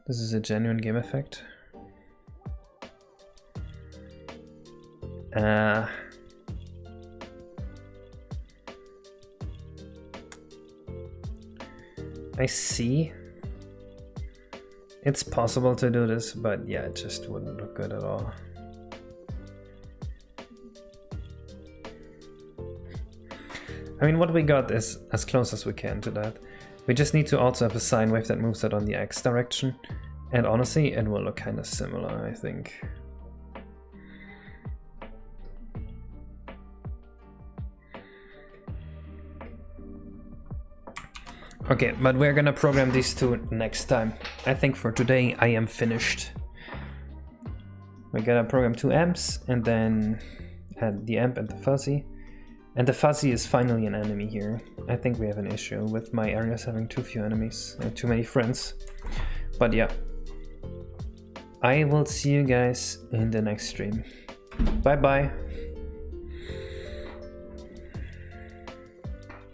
Speaker 1: This is a genuine game effect. I see. It's possible to do this, but yeah, it just wouldn't look good at all. I mean, what we got is as close as we can to that. We just need to also have a sine wave that moves it on the X direction. And honestly, it will look kind of similar, I think. Okay, but we're gonna program these two next time. I think for today I am finished. We're gonna program 2 amps and then add the amp and the fuzzy. And the fuzzy is finally an enemy here. I think we have an issue with my areas having too few enemies and too many friends. But yeah. I will see you guys in the next stream. Bye bye.